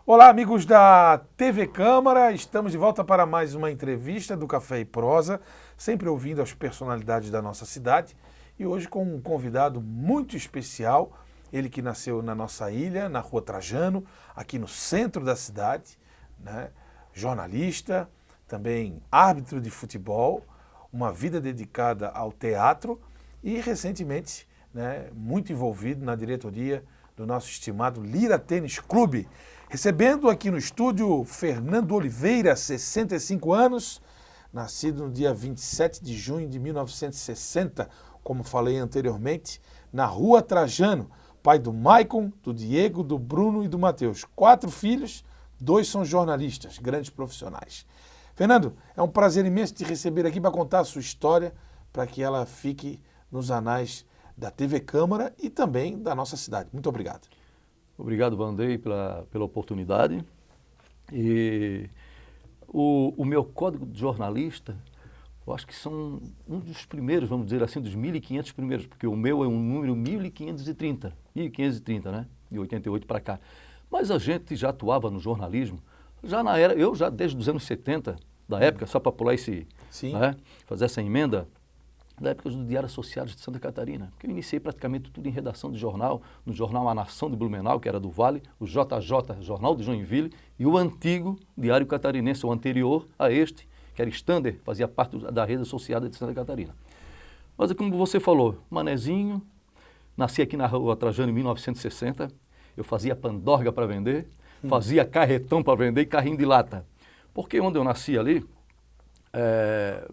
Olá, amigos da TV Câmara, estamos de volta para mais uma entrevista do Café e Prosa, sempre ouvindo as personalidades da nossa cidade e hoje com um convidado muito especial, ele que nasceu na nossa ilha, na Rua Trajano, aqui no centro da cidade, né? Jornalista, também árbitro de futebol, uma vida dedicada ao teatro e recentemente, né, muito envolvido na diretoria do nosso estimado Lira Tênis Clube. Recebendo aqui no estúdio Fernando Oliveira, 65 anos, nascido no dia 27 de junho de 1960, como falei anteriormente, na Rua Trajano, pai do Maicon, do Diego, do Bruno e do Matheus. 4 filhos, 2 são jornalistas, grandes profissionais. Fernando, é um prazer imenso te receber aqui para contar a sua história, para que ela fique nos anais da TV Câmara e também da nossa cidade. Muito obrigado. Obrigado, Vandrei, pela oportunidade. E o meu código de jornalista, eu acho que são um dos primeiros, vamos dizer assim, dos 1.500 primeiros, porque o meu é um número 1530, né? De 88 para cá. Mas a gente já atuava no jornalismo, eu já desde os anos 70, da época, só para pular né, fazer essa emenda, da época do Diário Associados de Santa Catarina, que eu iniciei praticamente tudo em redação de jornal, no jornal A Nação de Blumenau, que era do Vale, o JJ, Jornal de Joinville, e o antigo Diário Catarinense, o anterior a este, que era Stander, fazia parte da rede associada de Santa Catarina. Mas como você falou, manezinho, nasci aqui na Rua Trajano em 1960, eu fazia pandorga para vender, fazia carretão para vender e carrinho de lata. Porque onde eu nasci ali,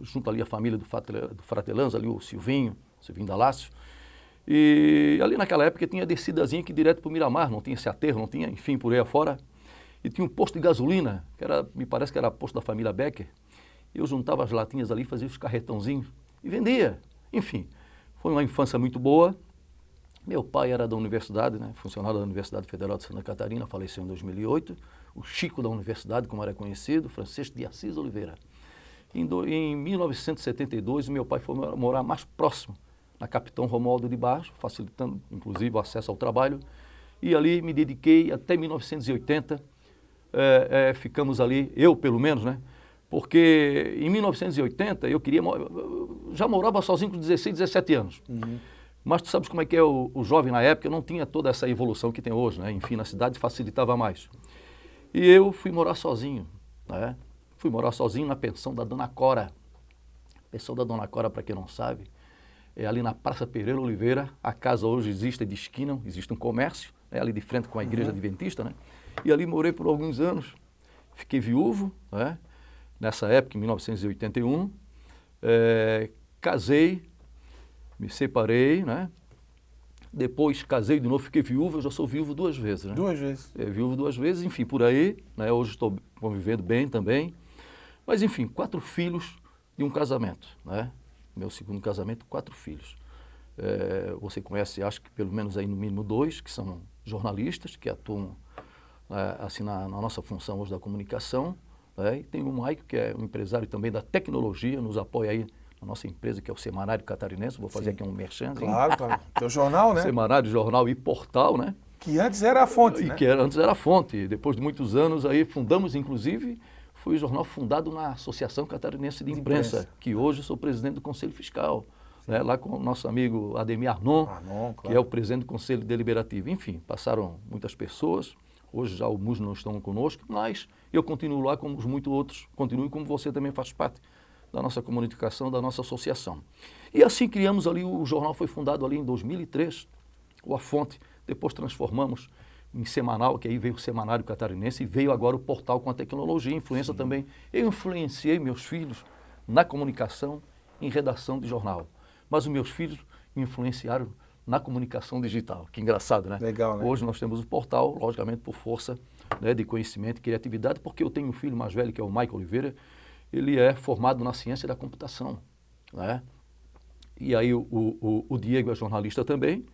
junto ali a família do Fratelanza, ali o Silvinho Dalácio, e ali naquela época tinha descidazinha aqui direto para o Miramar, não tinha esse aterro, não tinha, enfim, por aí afora, e tinha um posto de gasolina, me parece que era posto da família Becker, e eu juntava as latinhas ali, fazia os carretãozinhos e vendia, enfim, foi uma infância muito boa. Meu pai era da universidade, né, funcionário da Universidade Federal de Santa Catarina, faleceu em 2008, o Chico da Universidade, como era conhecido, Francisco de Assis Oliveira. Em 1972, meu pai foi morar mais próximo, na Capitão Romualdo de Barros, facilitando, inclusive, o acesso ao trabalho. E ali me dediquei até 1980, ficamos ali, eu pelo menos, né? Porque em 1980 eu já morava sozinho com 16, 17 anos. Mas tu sabes como é que é o jovem na época, não tinha toda essa evolução que tem hoje, né? Enfim, na cidade facilitava mais. E eu fui morar sozinho, né? Fui morar sozinho na pensão da Dona Cora. A pensão da Dona Cora, para quem não sabe, é ali na Praça Pereira Oliveira. A casa hoje existe de esquina, existe um comércio, ali de frente com a igreja adventista, né? E ali morei por alguns anos. Fiquei viúvo, né? Nessa época, em 1981. Casei, me separei, né? Depois casei de novo, fiquei viúvo, eu já sou viúvo 2 vezes, né? 2 vezes. Viúvo 2 vezes, enfim, por aí, né? Hoje estou convivendo bem também. Mas, enfim, 4 filhos de um casamento, né? Meu segundo casamento, 4 filhos. Você conhece, acho que pelo menos aí no mínimo 2, que são jornalistas, que atuam assim na nossa função hoje da comunicação, né? E tem o Maicon, que é um empresário também da tecnologia, nos apoia aí na nossa empresa, que é o Semanário Catarinense. Vou fazer aqui um merchan. Claro, claro. Teu jornal, né? Semanário, jornal e portal, né? Que antes era a fonte, né? Antes era a fonte. Depois de muitos anos aí fundamos, inclusive, foi o jornal fundado na Associação Catarinense de Imprensa, que hoje sou presidente do Conselho Fiscal, né, lá com o nosso amigo Ademir Arnon, claro, que é o presidente do Conselho Deliberativo. Enfim, passaram muitas pessoas, hoje já alguns não estão conosco, mas eu continuo lá como os muitos outros, continuo como você também faz parte da nossa comunicação, da nossa associação. E assim criamos ali, o jornal foi fundado ali em 2003, o A Fonte, depois transformamos em semanal, que aí veio o Semanário Catarinense e veio agora o portal com a tecnologia, influência também. Eu influenciei meus filhos na comunicação, em redação de jornal, mas os meus filhos me influenciaram na comunicação digital. Que engraçado, né? Legal, né? Hoje nós temos o portal, logicamente por força, né, de conhecimento e criatividade, porque eu tenho um filho mais velho, que é o Maicon Oliveira, ele é formado na ciência da computação, né? E aí o Diego é jornalista também,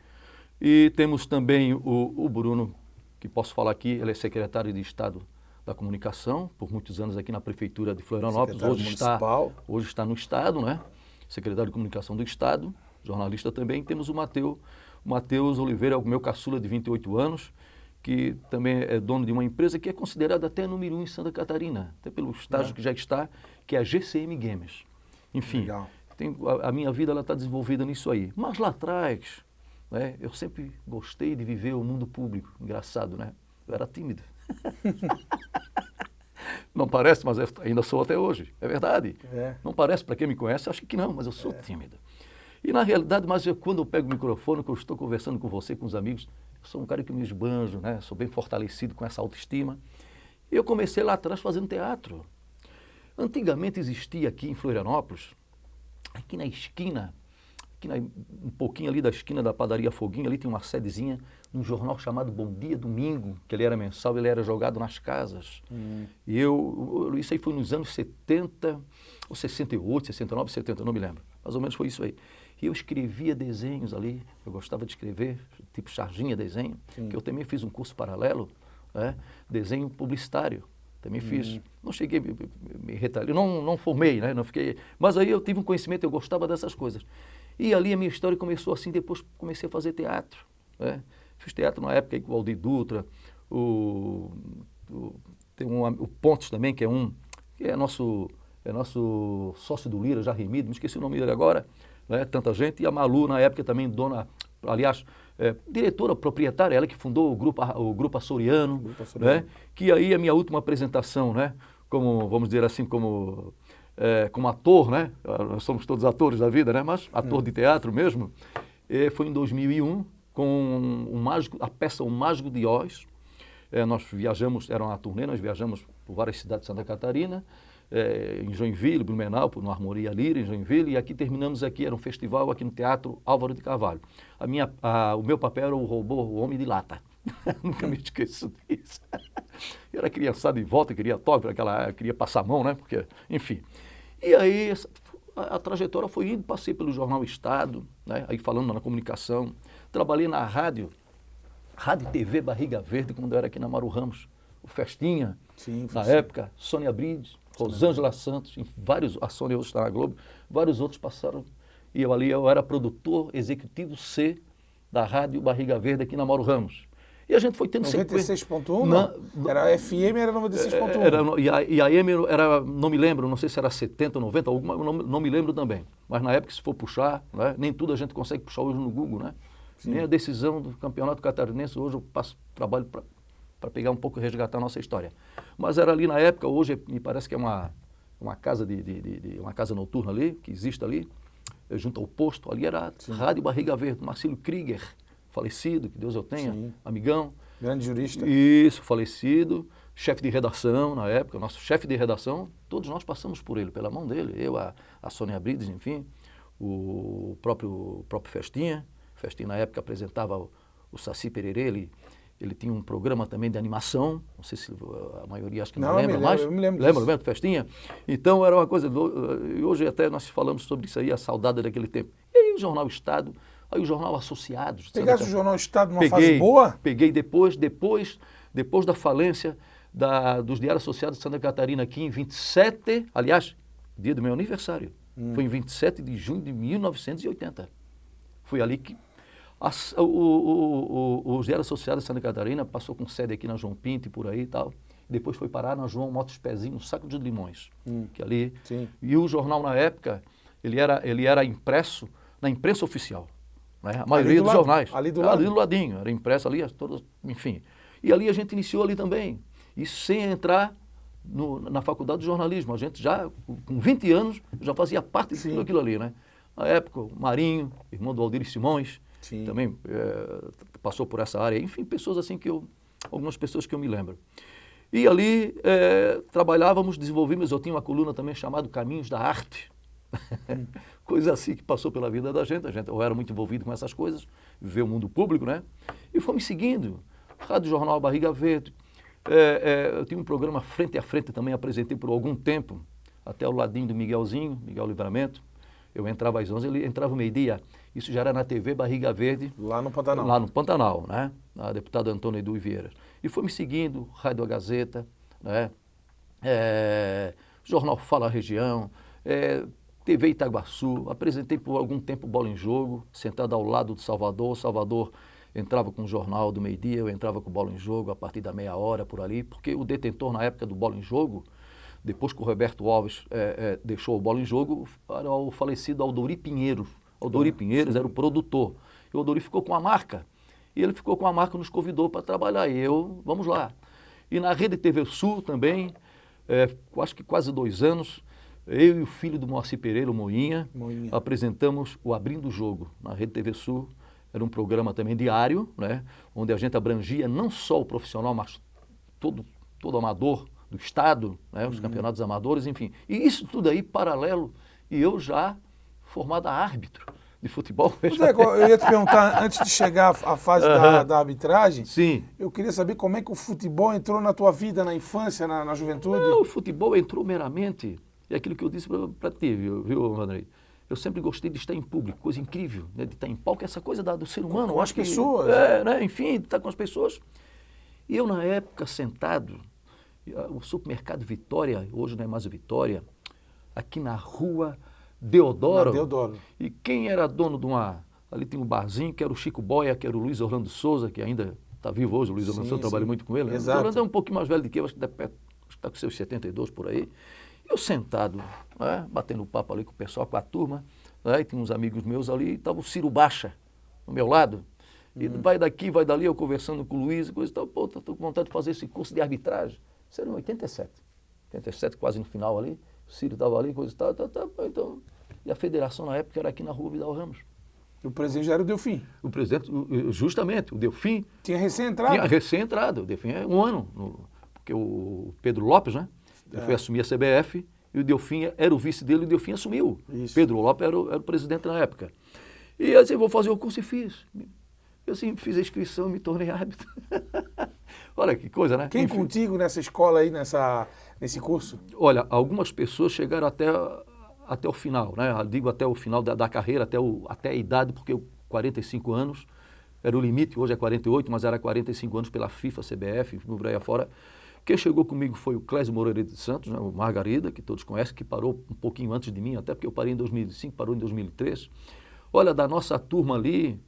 e temos também o Bruno, que posso falar aqui, ele é secretário de Estado da Comunicação, por muitos anos aqui na Prefeitura de Florianópolis, hoje está no Estado, né? Secretário de Comunicação do Estado, jornalista também. Temos o Matheus Oliveira, o meu caçula de 28 anos, que também é dono de uma empresa que é considerada até número 1 em Santa Catarina, até pelo estágio que já está, que é a GCM Games. Enfim, a minha vida está desenvolvida nisso aí. Mas lá atrás, né, eu sempre gostei de viver o mundo público. Engraçado, né? Eu era tímido. Não parece, mas eu ainda sou até hoje. É verdade. Não parece, para quem me conhece, acho que não, mas eu sou tímido. E na realidade, quando eu pego o microfone, que eu estou conversando com você, com os amigos, eu sou um cara que me esbanjo, né? Sou bem fortalecido com essa autoestima. E eu comecei lá atrás fazendo teatro. Antigamente existia aqui em Florianópolis, aqui na esquina, um pouquinho ali da esquina da padaria Foguinho, ali tem uma sedezinha, um jornal chamado Bom Dia Domingo, que ele era mensal, ele era jogado nas casas. E isso aí foi nos anos 70, ou 68, 69, 70, não me lembro. Mais ou menos foi isso aí. E eu escrevia desenhos ali, eu gostava de escrever, tipo charginha desenho, que eu também fiz um curso paralelo, desenho publicitário. Também fiz, não cheguei me retalhar, não formei, né? Não fiquei, mas aí eu tive um conhecimento, eu gostava dessas coisas. E ali a minha história começou assim, depois comecei a fazer teatro. Né? Fiz teatro na época aí com o Aldir Dutra, tem o Pontes também, que é nosso sócio do Lira, já remido, me esqueci o nome dele agora, né? Tanta gente, e a Malu na época também, diretora, proprietária, ela que fundou o Grupo Açoriano, né? Que aí a minha última apresentação, né? Como, vamos dizer assim, como ator, né? Nós somos todos atores da vida, né? Mas ator de teatro mesmo, foi em 2001, com a peça O Mágico de Oz. Nós viajamos, era uma turnê, nós viajamos por várias cidades de Santa Catarina, em Joinville, Blumenau, no Harmonia Lira, em Joinville, e aqui terminamos aqui, era um festival aqui no Teatro Álvaro de Carvalho. O meu papel era o robô, o Homem de Lata. Nunca me esqueço disso. Eu era criançado de volta, queria queria passar a mão, né? Porque, enfim. E aí a trajetória foi indo, passei pelo Jornal Estado, né? Aí falando na comunicação, trabalhei na Rádio TV Barriga Verde, quando eu era aqui na Maru Ramos, o Festinha, na época, Sônia Brides, Rosângela Santos, a Sônia hoje está na Globo, vários outros passaram, e eu era produtor executivo C da Rádio Barriga Verde aqui na Mauro Ramos. E a gente foi tendo 96.1? Era FM, era 96.1. E a AM era, não me lembro, não sei se era 70, 90, não me lembro também. Mas na época, se for puxar, né, nem tudo a gente consegue puxar hoje no Google, né? Nem a decisão do Campeonato Catarinense, hoje eu trabalho para pegar um pouco e resgatar a nossa história. Mas era ali na época, hoje me parece que é uma casa uma casa noturna ali, que existe ali, junto ao posto, ali era a Rádio Barriga Verde, Marcelo Krieger, falecido, que Deus o tenha, amigão. Grande jurista. Isso, falecido, chefe de redação na época, nosso chefe de redação, todos nós passamos por ele, pela mão dele, eu, a Sônia Brides, enfim, o próprio Festinha. Festinha na época apresentava o Saci Pererê, ele tinha um programa também de animação, não sei se a maioria acho que não lembra mais. Eu me lembro do Festinha? Então era uma coisa, e hoje até nós falamos sobre isso aí, a saudade daquele tempo. E aí o Jornal Estado, aí o Jornal Associados. Pegasse o Jornal Estado numa fase boa? Peguei depois da falência dos Diários Associados de Santa Catarina aqui em 27, aliás, dia do meu aniversário, foi em 27 de junho de 1980. Foi ali que os Diários Associados de Santa Catarina passou com sede aqui na João Pinto e por aí e tal. Depois foi parar na João Motos Pezinho, no Saco de Limões, que ali. Sim. E o jornal na época, ele era impresso na imprensa oficial. Né? A maioria dos jornais. Ali do ladinho, era impresso ali, enfim. E ali a gente iniciou ali também. E sem entrar na faculdade de jornalismo. A gente já, com 20 anos, já fazia parte de tudo aquilo ali, né? Na época, o Marinho, irmão do Aldir Simões, também passou por essa área. Enfim, pessoas assim algumas pessoas que eu me lembro. E ali desenvolvimos, eu tinha uma coluna também chamada Caminhos da Arte. Coisa assim que passou pela vida da gente. Eu era muito envolvido com essas coisas, viver o mundo público, né? E fomos seguindo. Rádio Jornal Barriga Verde. Eu tinha um programa Frente a Frente, também apresentei por algum tempo, até ao ladinho do Miguel Livramento. Eu entrava às 11, ele entrava meio-dia. Isso já era na TV Barriga Verde. Lá no Pantanal. Lá no Pantanal, né? A deputada Antônia Edu Vieira. E foi me seguindo, Rádio A Gazeta, né? Jornal Fala Região, TV Itaguaçu. Apresentei por algum tempo Bola em Jogo, sentado ao lado do Salvador. Salvador entrava com o Jornal do Meio-Dia, eu entrava com o Bola em Jogo a partir da meia hora por ali, porque o detentor na época do Bola em Jogo, depois que o Roberto Alves deixou o Bola em Jogo, era o falecido Aldori Pinheiros. Aldori Pinheiros era o produtor. E o Aldori ficou com a marca. E ele ficou com a marca, nos convidou para trabalhar. E vamos lá. E na Rede TV Sul também, acho que quase 2 anos, eu e o filho do Moacir Pereira, o Moinha, apresentamos o Abrindo o Jogo na Rede TV Sul. Era um programa também diário, né, onde a gente abrangia não só o profissional, mas todo amador do estado, né, os campeonatos amadores, enfim. E isso tudo aí paralelo, e eu já formado árbitro de futebol. Eu ia te perguntar, antes de chegar à fase da arbitragem, sim, eu queria saber como é que o futebol entrou na tua vida, na infância, na juventude? Não, o futebol entrou meramente, é aquilo que eu disse para ti, viu, Andrei? Eu sempre gostei de estar em público, coisa incrível, né, de estar em palco, essa coisa do ser humano. Com as pessoas. Né, enfim, de estar com as pessoas. E eu, na época, sentado, o supermercado Vitória, hoje não é mais o Vitória, aqui na rua Deodoro. E quem era dono de ali tem um barzinho, que era o Chico Boia, que era o Luiz Orlando Souza, que ainda está vivo hoje, o Luiz Orlando Souza, trabalha muito com ele. Exato. O Luiz Orlando é um pouquinho mais velho do que eu, acho que está com seus 72 por aí. Eu sentado, né, batendo papo ali com o pessoal, com a turma, né, e tinha uns amigos meus ali, e estava o Ciro Baixa, do meu lado. E vai daqui, vai dali, eu conversando com o Luiz, e coisa e tal, pô, estou com vontade de fazer esse curso de arbitragem. Isso era em 87, quase no final ali. O Ciro estava ali, coisa e tal, então... E a federação na época era aqui na rua Vidal Ramos. O presidente já era o Delfim. O presidente, justamente, o Delfim... Tinha recém-entrado? O Delfim é 1 ano, porque o Pedro Lopes, né? Ele foi assumir a CBF e o Delfim era o vice dele e o Delfim assumiu. Isso. Pedro Lopes era o presidente na época. E assim, vou fazer o curso e fiz. Eu assim, fiz a inscrição e me tornei árbitro. Olha que coisa, né? Quem contigo nessa escola aí, nesse curso? Olha, algumas pessoas chegaram até o final, né? Eu digo até o final da carreira, até a idade, porque 45 anos era o limite, hoje é 48, mas era 45 anos pela FIFA, CBF, no Brasil afora. Quem chegou comigo foi o Clésio Moreira de Santos, né, o Margarida, que todos conhecem, que parou um pouquinho antes de mim, até porque eu parei em 2005, parou em 2003. Olha, da nossa turma ali,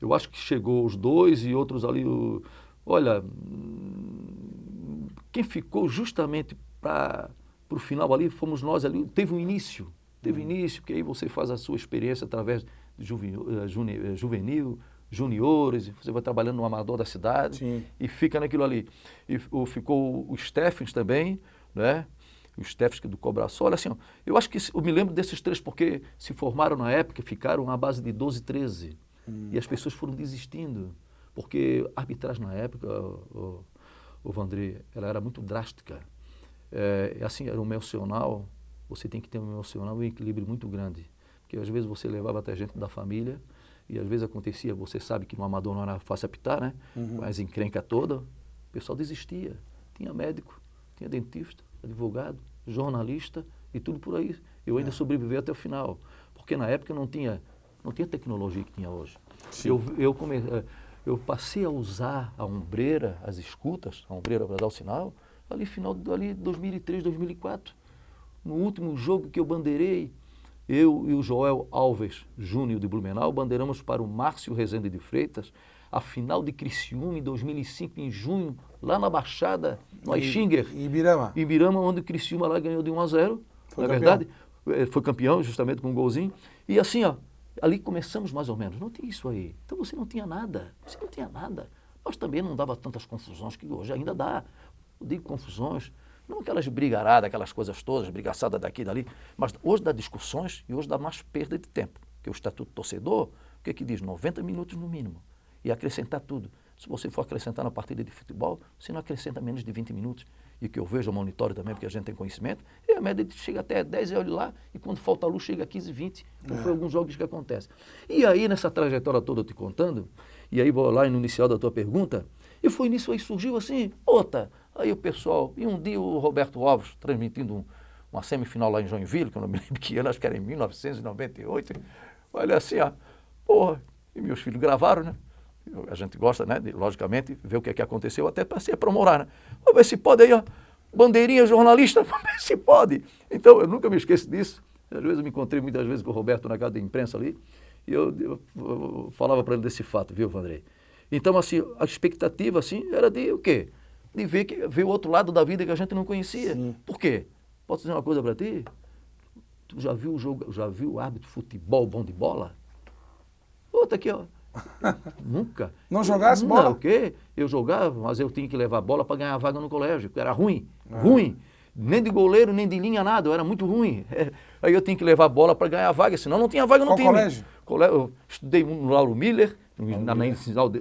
eu acho que chegou os 2 e outros ali, olha, quem ficou justamente para o final ali, fomos nós ali, teve um início, porque aí você faz a sua experiência através de juvenil, juniores, você vai trabalhando no amador da cidade. Sim. E fica naquilo ali. E ficou o Stephens também, né? O Stephens do Cobraçol. Olha assim, ó, eu acho que eu me lembro desses 3 porque se formaram na época, ficaram à base de 12, 13. E as pessoas foram desistindo. Porque a arbitragem na época, o Vandré, ela era muito drástica. Assim, era um emocional, você tem que ter um emocional e um equilíbrio muito grande. Porque às vezes você levava até gente da família, e às vezes acontecia, você sabe que no amador não era fácil apitar, né? Mas encrenca toda, o pessoal desistia. Tinha médico, tinha dentista, advogado, jornalista e tudo por aí. Eu ainda sobrevivi até o final, porque na época não tinha tecnologia que tinha hoje. Eu passei a usar a ombreira, as escutas, a ombreira para dar o sinal, ali final de 2003, 2004. No último jogo que eu bandeirei, eu e o Joel Alves Júnior de Blumenau bandeiramos para o Márcio Rezende de Freitas a final de Criciúma em 2005, em junho, lá na Baixada, no Aixinger. Ibirama, onde o Criciúma lá ganhou de 1-0, na verdade. Foi campeão, justamente com um golzinho. E assim, ó, ali começamos mais ou menos. Não tinha isso aí. Então você não tinha nada. Nós também não dava tantas confusões que hoje ainda dá. Eu digo confusões. Não aquelas brigaradas, aquelas coisas todas, brigaçada daqui e dali, mas hoje dá discussões e hoje dá mais perda de tempo. Porque o Estatuto do Torcedor, o que diz? 90 minutos no mínimo. E acrescentar tudo. Se você for acrescentar na partida de futebol, você não acrescenta menos de 20 minutos. E o que eu vejo, eu monitoro também, porque a gente tem conhecimento, e a média chega até 10 e olha lá, e quando falta luz chega a 15, 20. Então foi alguns jogos que acontecem. E aí, nessa trajetória toda eu te contando, e aí vou lá no inicial da tua pergunta, e foi nisso aí, surgiu assim, aí o pessoal, e um dia o Roberto Alves transmitindo uma semifinal lá em Joinville, que eu não me lembro que ano, acho que era em 1998, olha assim, e meus filhos gravaram, né? A gente gosta, né, logicamente, ver o que aconteceu, até para se aprimorar, né? Vamos ver se pode aí, bandeirinha jornalista, vamos ver se pode. Então, eu nunca me esqueço disso. Às vezes eu me encontrei muitas vezes com o Roberto na casa da imprensa ali, e eu falava para ele desse fato, viu, Vandré? Então, assim, a expectativa, assim, era de o quê? De ver o outro lado da vida que a gente não conhecia. Sim. Por quê? Posso dizer uma coisa para ti? Tu já viu o árbitro de futebol bom de bola? Outra aqui, ó. Nunca. Não jogasse bola? Não, o quê? Eu jogava, mas eu tinha que levar bola para ganhar a vaga no colégio, porque era ruim. Ruim. Nem de goleiro, nem de linha, nada. Eu era muito ruim. Aí eu tinha que levar bola para ganhar a vaga, senão não tinha vaga no time. Qual colégio? Eu estudei no Lauro Miller,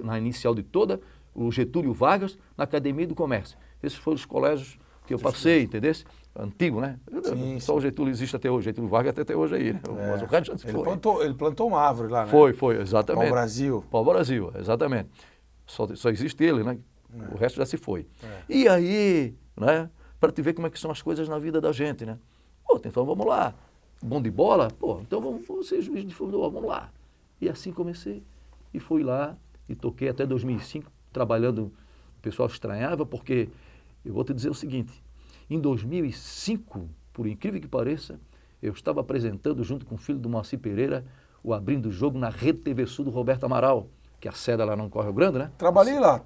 na inicial de toda, o Getúlio Vargas, na Academia do Comércio. Esses foram os colégios que eu passei, entendeu? Antigo, né? Sim, Só o Getúlio existe até hoje. Getúlio Vargas até hoje aí, né? Mas o resto já se foi. Ele plantou uma árvore lá, né? Foi, exatamente. Pau-Brasil. Pau-Brasil, exatamente. Só existe ele, né? O resto já se foi. E aí, né? Para te ver como é que são as coisas na vida da gente, né? Pô, então vamos lá. Bom de bola? Pô, então vamos ser juiz de futebol, vamos lá. E assim comecei. E fui lá e toquei até 2005, trabalhando. O pessoal estranhava, porque eu vou te dizer o seguinte, em 2005, por incrível que pareça, eu estava apresentando, junto com o filho do Moacir Pereira, o Abrindo o Jogo na Rede TV Sul do Roberto Amaral, que a sede lá no Correio Grande, né? Trabalhei lá.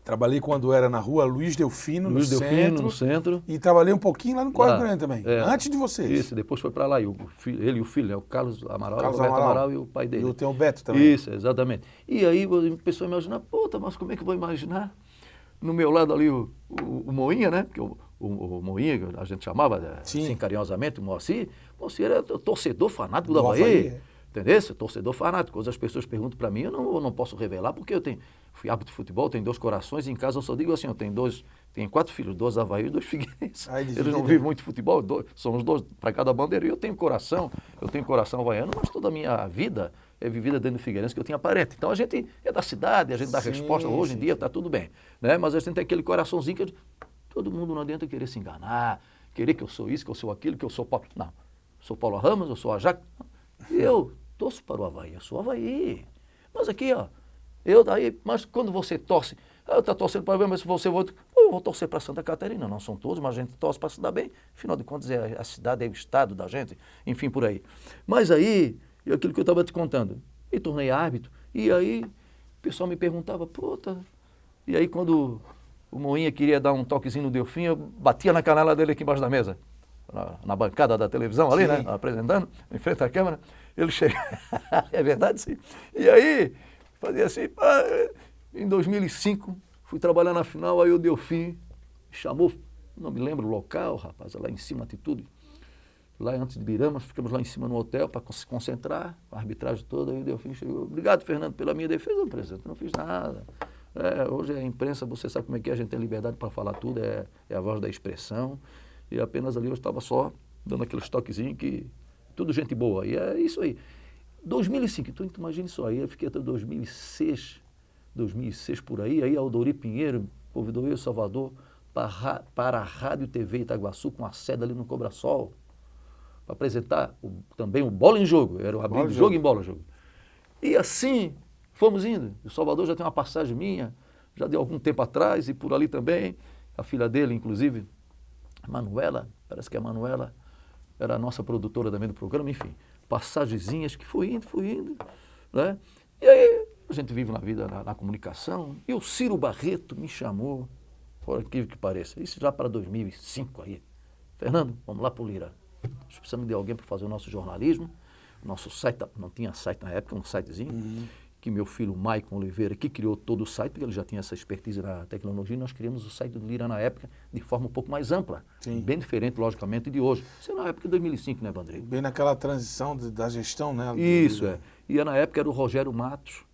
Trabalhei quando era na rua Luiz Delfino, no centro. E trabalhei um pouquinho lá no Correio Grande também, antes de vocês. Isso, depois foi para lá. E ele e o filho, né, o Carlos Amaral, o Roberto Amaral e o pai dele. E tem o Beto também. Isso, exatamente. E aí a pessoa imagina, puta, mas como é que eu vou imaginar? No meu lado ali o Moinha, né? Porque o Moinha, a gente chamava assim carinhosamente, o Moacir era torcedor fanático do Avaí. Entendeu? Torcedor fanático. Quando as pessoas perguntam para mim, eu não posso revelar, porque fui árbitro de futebol, tenho 2 corações, e em casa eu só digo assim, eu tenho 4 filhos, 2 Avaí e 2 Figueirense. Eles não vivem muito futebol, somos 2 para cada bandeira, e eu tenho coração havaiano, mas toda a minha vida é vivida dentro do Figueirense, que eu tinha parente. Então a gente é da cidade, a gente dá resposta, hoje em dia está tudo bem, né? Mas a gente tem aquele coraçãozinho que todo mundo não adianta querer se enganar, querer que eu sou isso, que eu sou aquilo, que eu sou Paulo. Não, sou Paulo Ramos, eu sou Ajax. Eu torço para o Avaí, eu sou Avaí. Mas aqui, ó, mas quando você torce, está torcendo para o Avaí, mas se você eu vou torcer para Santa Catarina, não são todos, mas a gente torce para se dar bem. Afinal de contas, a cidade é o estado da gente, enfim, por aí. Mas aí, aquilo que eu estava te contando, me tornei árbitro, e aí o pessoal me perguntava, e aí quando o Moinha queria dar um toquezinho no Delfim, eu batia na canela dele aqui embaixo da mesa. Na bancada da televisão ali, né? Apresentando, em frente à câmera, ele chega, é verdade, sim. E aí, fazia assim, em 2005, fui trabalhar na final, aí o Delfim me chamou, não me lembro o local, rapaz, lá em cima, Atitude, lá antes de Biramas, ficamos lá em cima no hotel para se concentrar, a arbitragem toda, aí o Delfim chegou, obrigado, Fernando, pela minha defesa, presidente, não fiz nada. Hoje a imprensa, você sabe como é que é, a gente tem liberdade para falar tudo, é a voz da expressão. E apenas ali eu estava só dando aquele toquezinho que tudo gente boa. E é isso aí. 2005, então tu imagina isso aí. Eu fiquei até 2006 por aí a Aldori Pinheiro convidou eu e o Salvador para a Rádio TV Itaguaçu, com a sede ali no Cobrasol, para apresentar também o Bola em Jogo. Era o Abrindo Jogo em Bola Jogo. E assim fomos indo. O Salvador já tem uma passagem minha, já de algum tempo atrás, e por ali também. A filha dele, inclusive, Manuela, parece que a Manuela era a nossa produtora também do programa, enfim, passagenzinhas que foi indo, né? E aí a gente vive na vida, na comunicação, e o Ciro Barreto me chamou, por incrível que pareça, isso já para 2005 aí. Fernando, vamos lá para o Lira. Nós precisamos de alguém para fazer o nosso jornalismo, nosso site, não tinha site na época, um sitezinho, que meu filho Maicon Oliveira, que criou todo o site, porque ele já tinha essa expertise na tecnologia, e nós criamos o site do Lira na época de forma um pouco mais ampla, bem diferente, logicamente, de hoje. Isso é na época de 2005, né, Vandrei? Bem naquela transição da gestão, né? Isso, E na época era o Rogério Matos,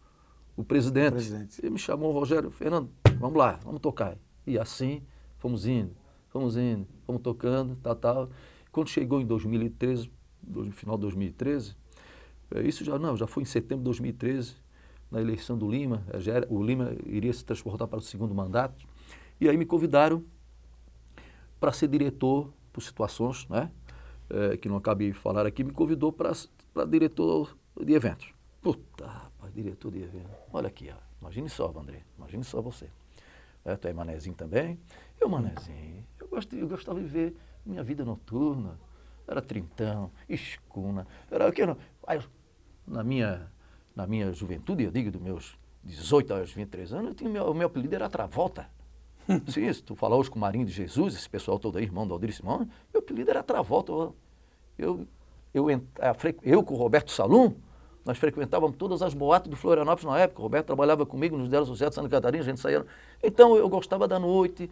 o presidente. Ele me chamou, Rogério, Fernando, vamos lá, vamos tocar. E assim, fomos indo, fomos tocando, tal. Quando chegou em 2013, no final de 2013, isso já foi em setembro de 2013, na eleição do Lima, o Lima iria se transportar para o 2º mandato, e aí me convidaram para ser diretor, por situações, né, que não acabei de falar aqui, me convidou para diretor de eventos. Puta, rapaz, diretor de eventos. Olha aqui, ó. Imagine só, Vandré, imagine só você. Tu é manezinho também? Eu, manezinho, eu gostava de ver minha vida noturna, era trintão, escuna, era o que? Na minha na minha juventude, eu digo dos meus 18 aos 23 anos, o meu apelido era Travolta. Sim, se tu falar hoje com o Marinho de Jesus, esse pessoal todo aí, irmão do Aldir Simão, meu apelido era Travolta. Eu com o Roberto Salum, nós frequentávamos todas as boates de Florianópolis na época. O Roberto trabalhava comigo nos Ideal Associados de Santa Catarina, a gente saía. Então eu gostava da noite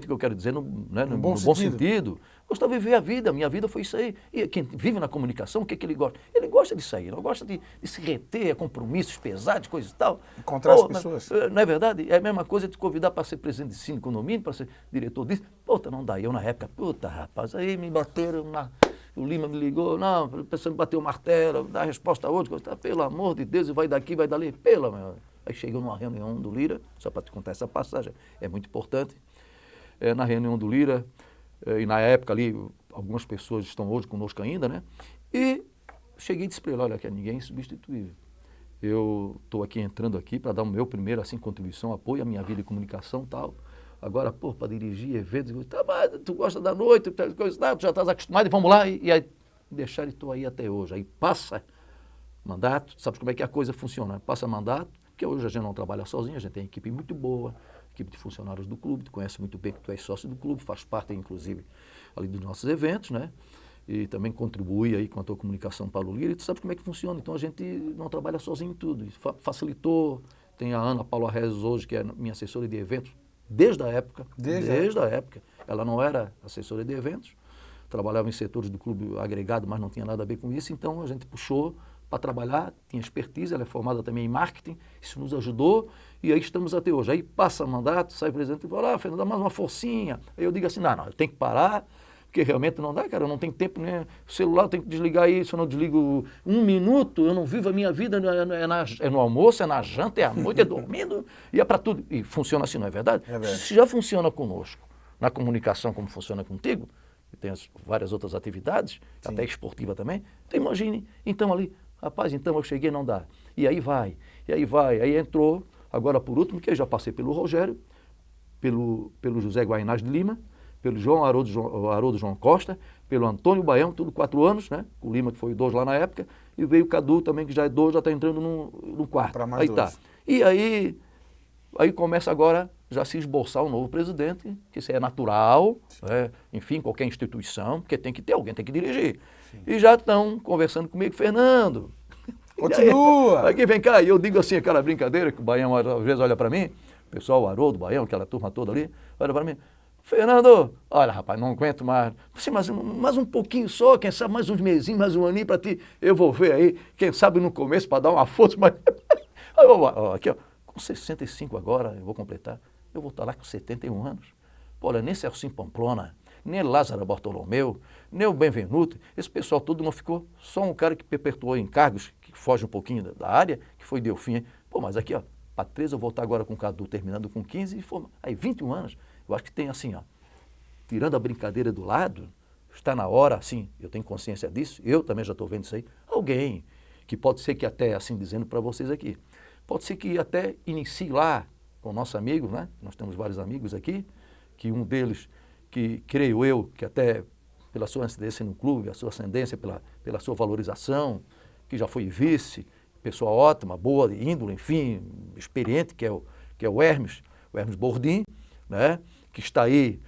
que eu quero dizer no bom sentido. Gostava de viver a vida, minha vida foi isso aí. E quem vive na comunicação, o que ele gosta? Ele gosta de sair, não gosta de se reter a compromissos pesados, coisas e tal. Encontrar as pessoas. Não é verdade? É a mesma coisa de te convidar para ser presidente de síndico condomínio, para ser diretor disso. Não dá. Eu na época, rapaz, aí me bateram o Lima me ligou, não, pensando em bater o martelo, dar resposta a outro, pelo amor de Deus, e vai daqui, vai dali, Aí chegou numa reunião do Lira, só para te contar essa passagem, é muito importante, na reunião do Lira, e na época ali, algumas pessoas estão hoje conosco ainda, né? E cheguei e disse para ele, olha, que ninguém é insubstituível. Eu estou aqui entrando aqui para dar o meu primeiro, assim, contribuição, apoio à minha vida de comunicação e tal. Agora, para dirigir eventos, mas tu gosta da noite, tu já estás acostumado, e vamos lá, e aí deixar e estou aí até hoje. Aí passa mandato, sabe como é que a coisa funciona? Passa mandato, porque hoje a gente não trabalha sozinho, a gente tem uma equipe muito boa, equipe de funcionários do clube, tu conhece muito bem que tu és sócio do clube, faz parte, inclusive, ali dos nossos eventos, né? E também contribui aí com a tua comunicação para o Lira, e tu sabe como é que funciona. Então a gente não trabalha sozinho em tudo, e facilitou. Tem a Ana Paula Rezes hoje, que é minha assessora de eventos, desde a época. Ela não era assessora de eventos, trabalhava em setores do clube agregado, mas não tinha nada a ver com isso, então a gente puxou para trabalhar, tinha expertise, ela é formada também em marketing, isso nos ajudou, e aí estamos até hoje. Aí passa mandato, sai presidente e fala, Fernando, dá mais uma forcinha. Aí eu digo assim, não, eu tenho que parar, porque realmente não dá, cara, eu não tenho tempo, né? O celular eu tenho que desligar aí, se eu não desligo 1 minuto, eu não vivo a minha vida, é no almoço, é na janta, é à noite, é dormindo, e é para tudo. E funciona assim, não é verdade? É verdade. Se já funciona conosco, na comunicação como funciona contigo, e tem várias outras atividades, sim, até esportiva também, então imagine, então ali, rapaz, então eu cheguei, não dá. E aí vai, aí entrou, agora por último, que eu já passei pelo Rogério, pelo José Guaianaz de Lima, pelo João Haroldo João Costa, pelo Antônio Baião, tudo 4 anos, né? O Lima, que foi 2 lá na época, e veio o Cadu também, que já é 2, já está entrando no 4. Para mais aí 2. Tá. E aí começa agora já se esboçar o novo presidente, que isso é natural, né? Enfim, qualquer instituição, porque tem que ter alguém, tem que dirigir. Sim. E já estão conversando comigo, Fernando. Continua! Aqui vem cá, e eu digo assim, aquela brincadeira, que o Baião às vezes olha para mim, o pessoal, o Haroldo, o Baião, aquela turma toda ali, olha para mim, Fernando, olha, rapaz, não aguento mais. Você, mais um pouquinho só, quem sabe mais uns mesinhos, mais um aninho para ti. Eu vou ver aí, quem sabe no começo para dar uma força, mas... Aqui, ó, com 65 agora, eu vou completar, eu vou estar lá com 71 anos. Pô, olha, nem Celcinho Pamplona, nem Lázaro Bartolomeu, nem o Benvenuto, esse pessoal todo não ficou, só um cara que perpetuou em cargos, que foge um pouquinho da área, que foi Delfim. Pô, mas aqui, ó, para 13 eu vou estar agora com o Cadu, terminando com 15, aí 21 anos. Eu acho que tem assim, ó, tirando a brincadeira do lado, está na hora, assim, eu tenho consciência disso, eu também já estou vendo isso aí, alguém que pode ser que até, assim, dizendo para vocês aqui, pode ser que até inicie lá com o nosso amigo, né? Nós temos vários amigos aqui, que um deles, que creio eu, que até pela sua incidência no clube, a sua ascendência, pela sua valorização, que já foi vice, pessoa ótima, boa, índole, enfim, experiente, que é o Hermes Bordim, né? Que está aí,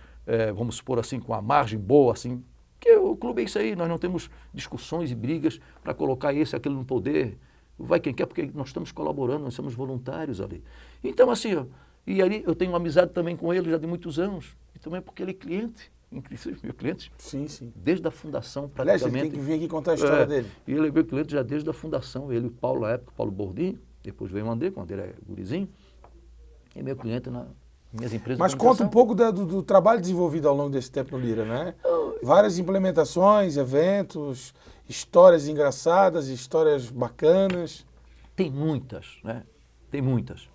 vamos supor assim, com a margem boa, assim, que o clube é isso aí, nós não temos discussões e brigas para colocar esse e aquele no poder, vai quem quer, porque nós estamos colaborando, nós somos voluntários ali. Então, assim, ó, e ali eu tenho uma amizade também com ele já de muitos anos, e também porque ele é cliente, inclusive meu cliente, sim, sim, desde a fundação praticamente. Aliás, ele tem que vir aqui contar a história dele. E ele é meu cliente já desde a fundação, ele e o Paulo, na época, Paulo Bordim, depois veio o André, quando ele é gurizinho, e meu cliente na minhas empresas. Mas conta um pouco do trabalho desenvolvido ao longo desse tempo no Lira, né? Várias implementações, eventos, histórias engraçadas, histórias bacanas. Tem muitas, né? Tem muitas.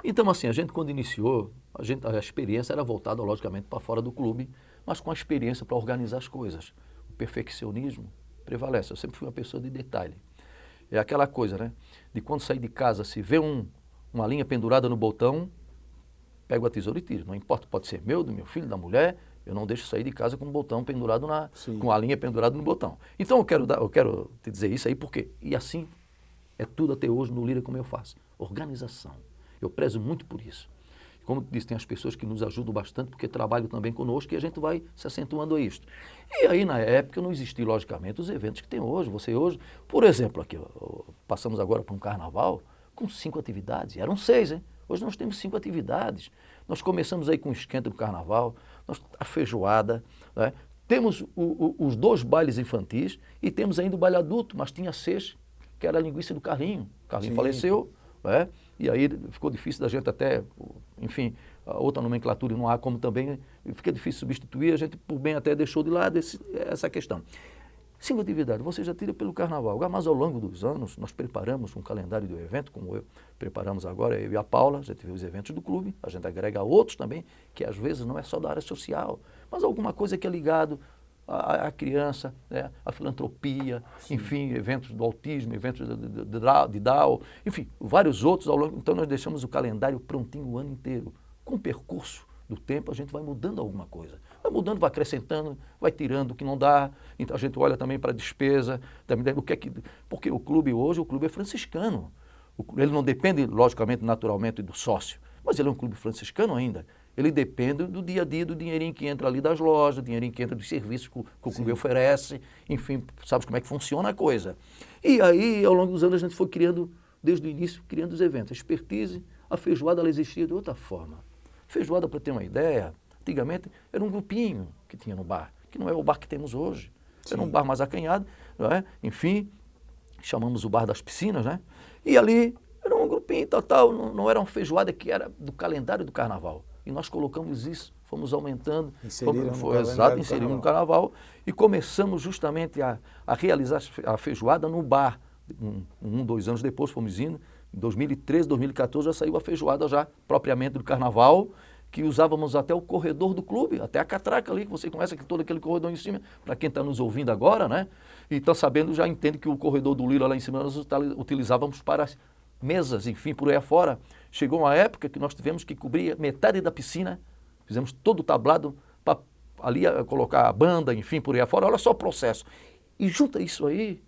Então, assim, a gente quando iniciou, a experiência era voltada, logicamente, para fora do clube, mas com a experiência para organizar as coisas. O perfeccionismo prevalece. Eu sempre fui uma pessoa de detalhe. É aquela coisa, né? De quando sair de casa, se vê uma linha pendurada no botão, pego a tesoura e tiro. Não importa, pode ser meu, do meu filho, da mulher, eu não deixo sair de casa com o botão pendurado com a linha pendurada no botão. Então eu quero te dizer isso aí porque, e assim É tudo até hoje no Lira como eu faço. Organização. Eu prezo muito por isso. Como disse, tem as pessoas que nos ajudam bastante, porque trabalham também conosco e a gente vai se acentuando a isto. E aí, na época, não existiam, logicamente, os eventos que tem hoje. Você hoje, por exemplo, aqui, passamos agora para um carnaval com 5 atividades. Eram 6, hein? Hoje nós temos 5 atividades. Nós começamos aí com o esquenta do carnaval, a feijoada, né? Temos os 2 bailes infantis e temos ainda o baile adulto, mas tinha 6, que era a linguiça do Carlinho. O Carlinho faleceu, né? E aí ficou difícil da gente até, enfim, a outra nomenclatura não há como também, fica difícil substituir, a gente por bem até deixou de lado essa questão. 5 atividades, você já tira pelo carnaval, mas ao longo dos anos nós preparamos um calendário do evento, como preparamos agora, eu e a Paula, a gente vê os eventos do clube, a gente agrega outros também, que às vezes não é só da área social, mas alguma coisa que é ligado à criança, né, à filantropia, sim, enfim, eventos do autismo, eventos de Down, enfim, vários outros ao longo. Então nós deixamos o calendário prontinho o ano inteiro. Com o percurso do tempo a gente vai mudando alguma coisa. Vai mudando, vai acrescentando, vai tirando o que não dá. Então a gente olha também para a despesa, também o que é que, porque o clube hoje, o clube é franciscano. Ele não depende, logicamente, naturalmente, do sócio, mas ele é um clube franciscano ainda. Ele depende do dia a dia, do dinheirinho que entra ali das lojas, do dinheirinho que entra dos serviços que o clube oferece, enfim, sabes como é que funciona a coisa. E aí, ao longo dos anos, a gente foi criando, desde o início, criando os eventos. A expertise, a feijoada, ela existia de outra forma. Feijoada, para ter uma ideia, antigamente era um grupinho que tinha no bar, que não é o bar que temos hoje. Sim. Era um bar mais acanhado, não é? Enfim, chamamos o bar das piscinas, né? E ali era um grupinho tal, não era uma feijoada que era do calendário do carnaval. E nós colocamos isso, fomos aumentando, inserimos no carnaval e começamos justamente a realizar a feijoada no bar. 2 anos depois fomos indo, em 2013, 2014 já saiu a feijoada já propriamente do carnaval, que usávamos até o corredor do clube, até a catraca ali, que você conhece aqui, todo aquele corredor em cima, para quem está nos ouvindo agora, né? E está sabendo, já entende que o corredor do Lira lá em cima nós utilizávamos para mesas, enfim, por aí afora. Chegou uma época que nós tivemos que cobrir metade da piscina, fizemos todo o tablado para ali colocar a banda, enfim, por aí afora. Olha só o processo. E junta isso aí,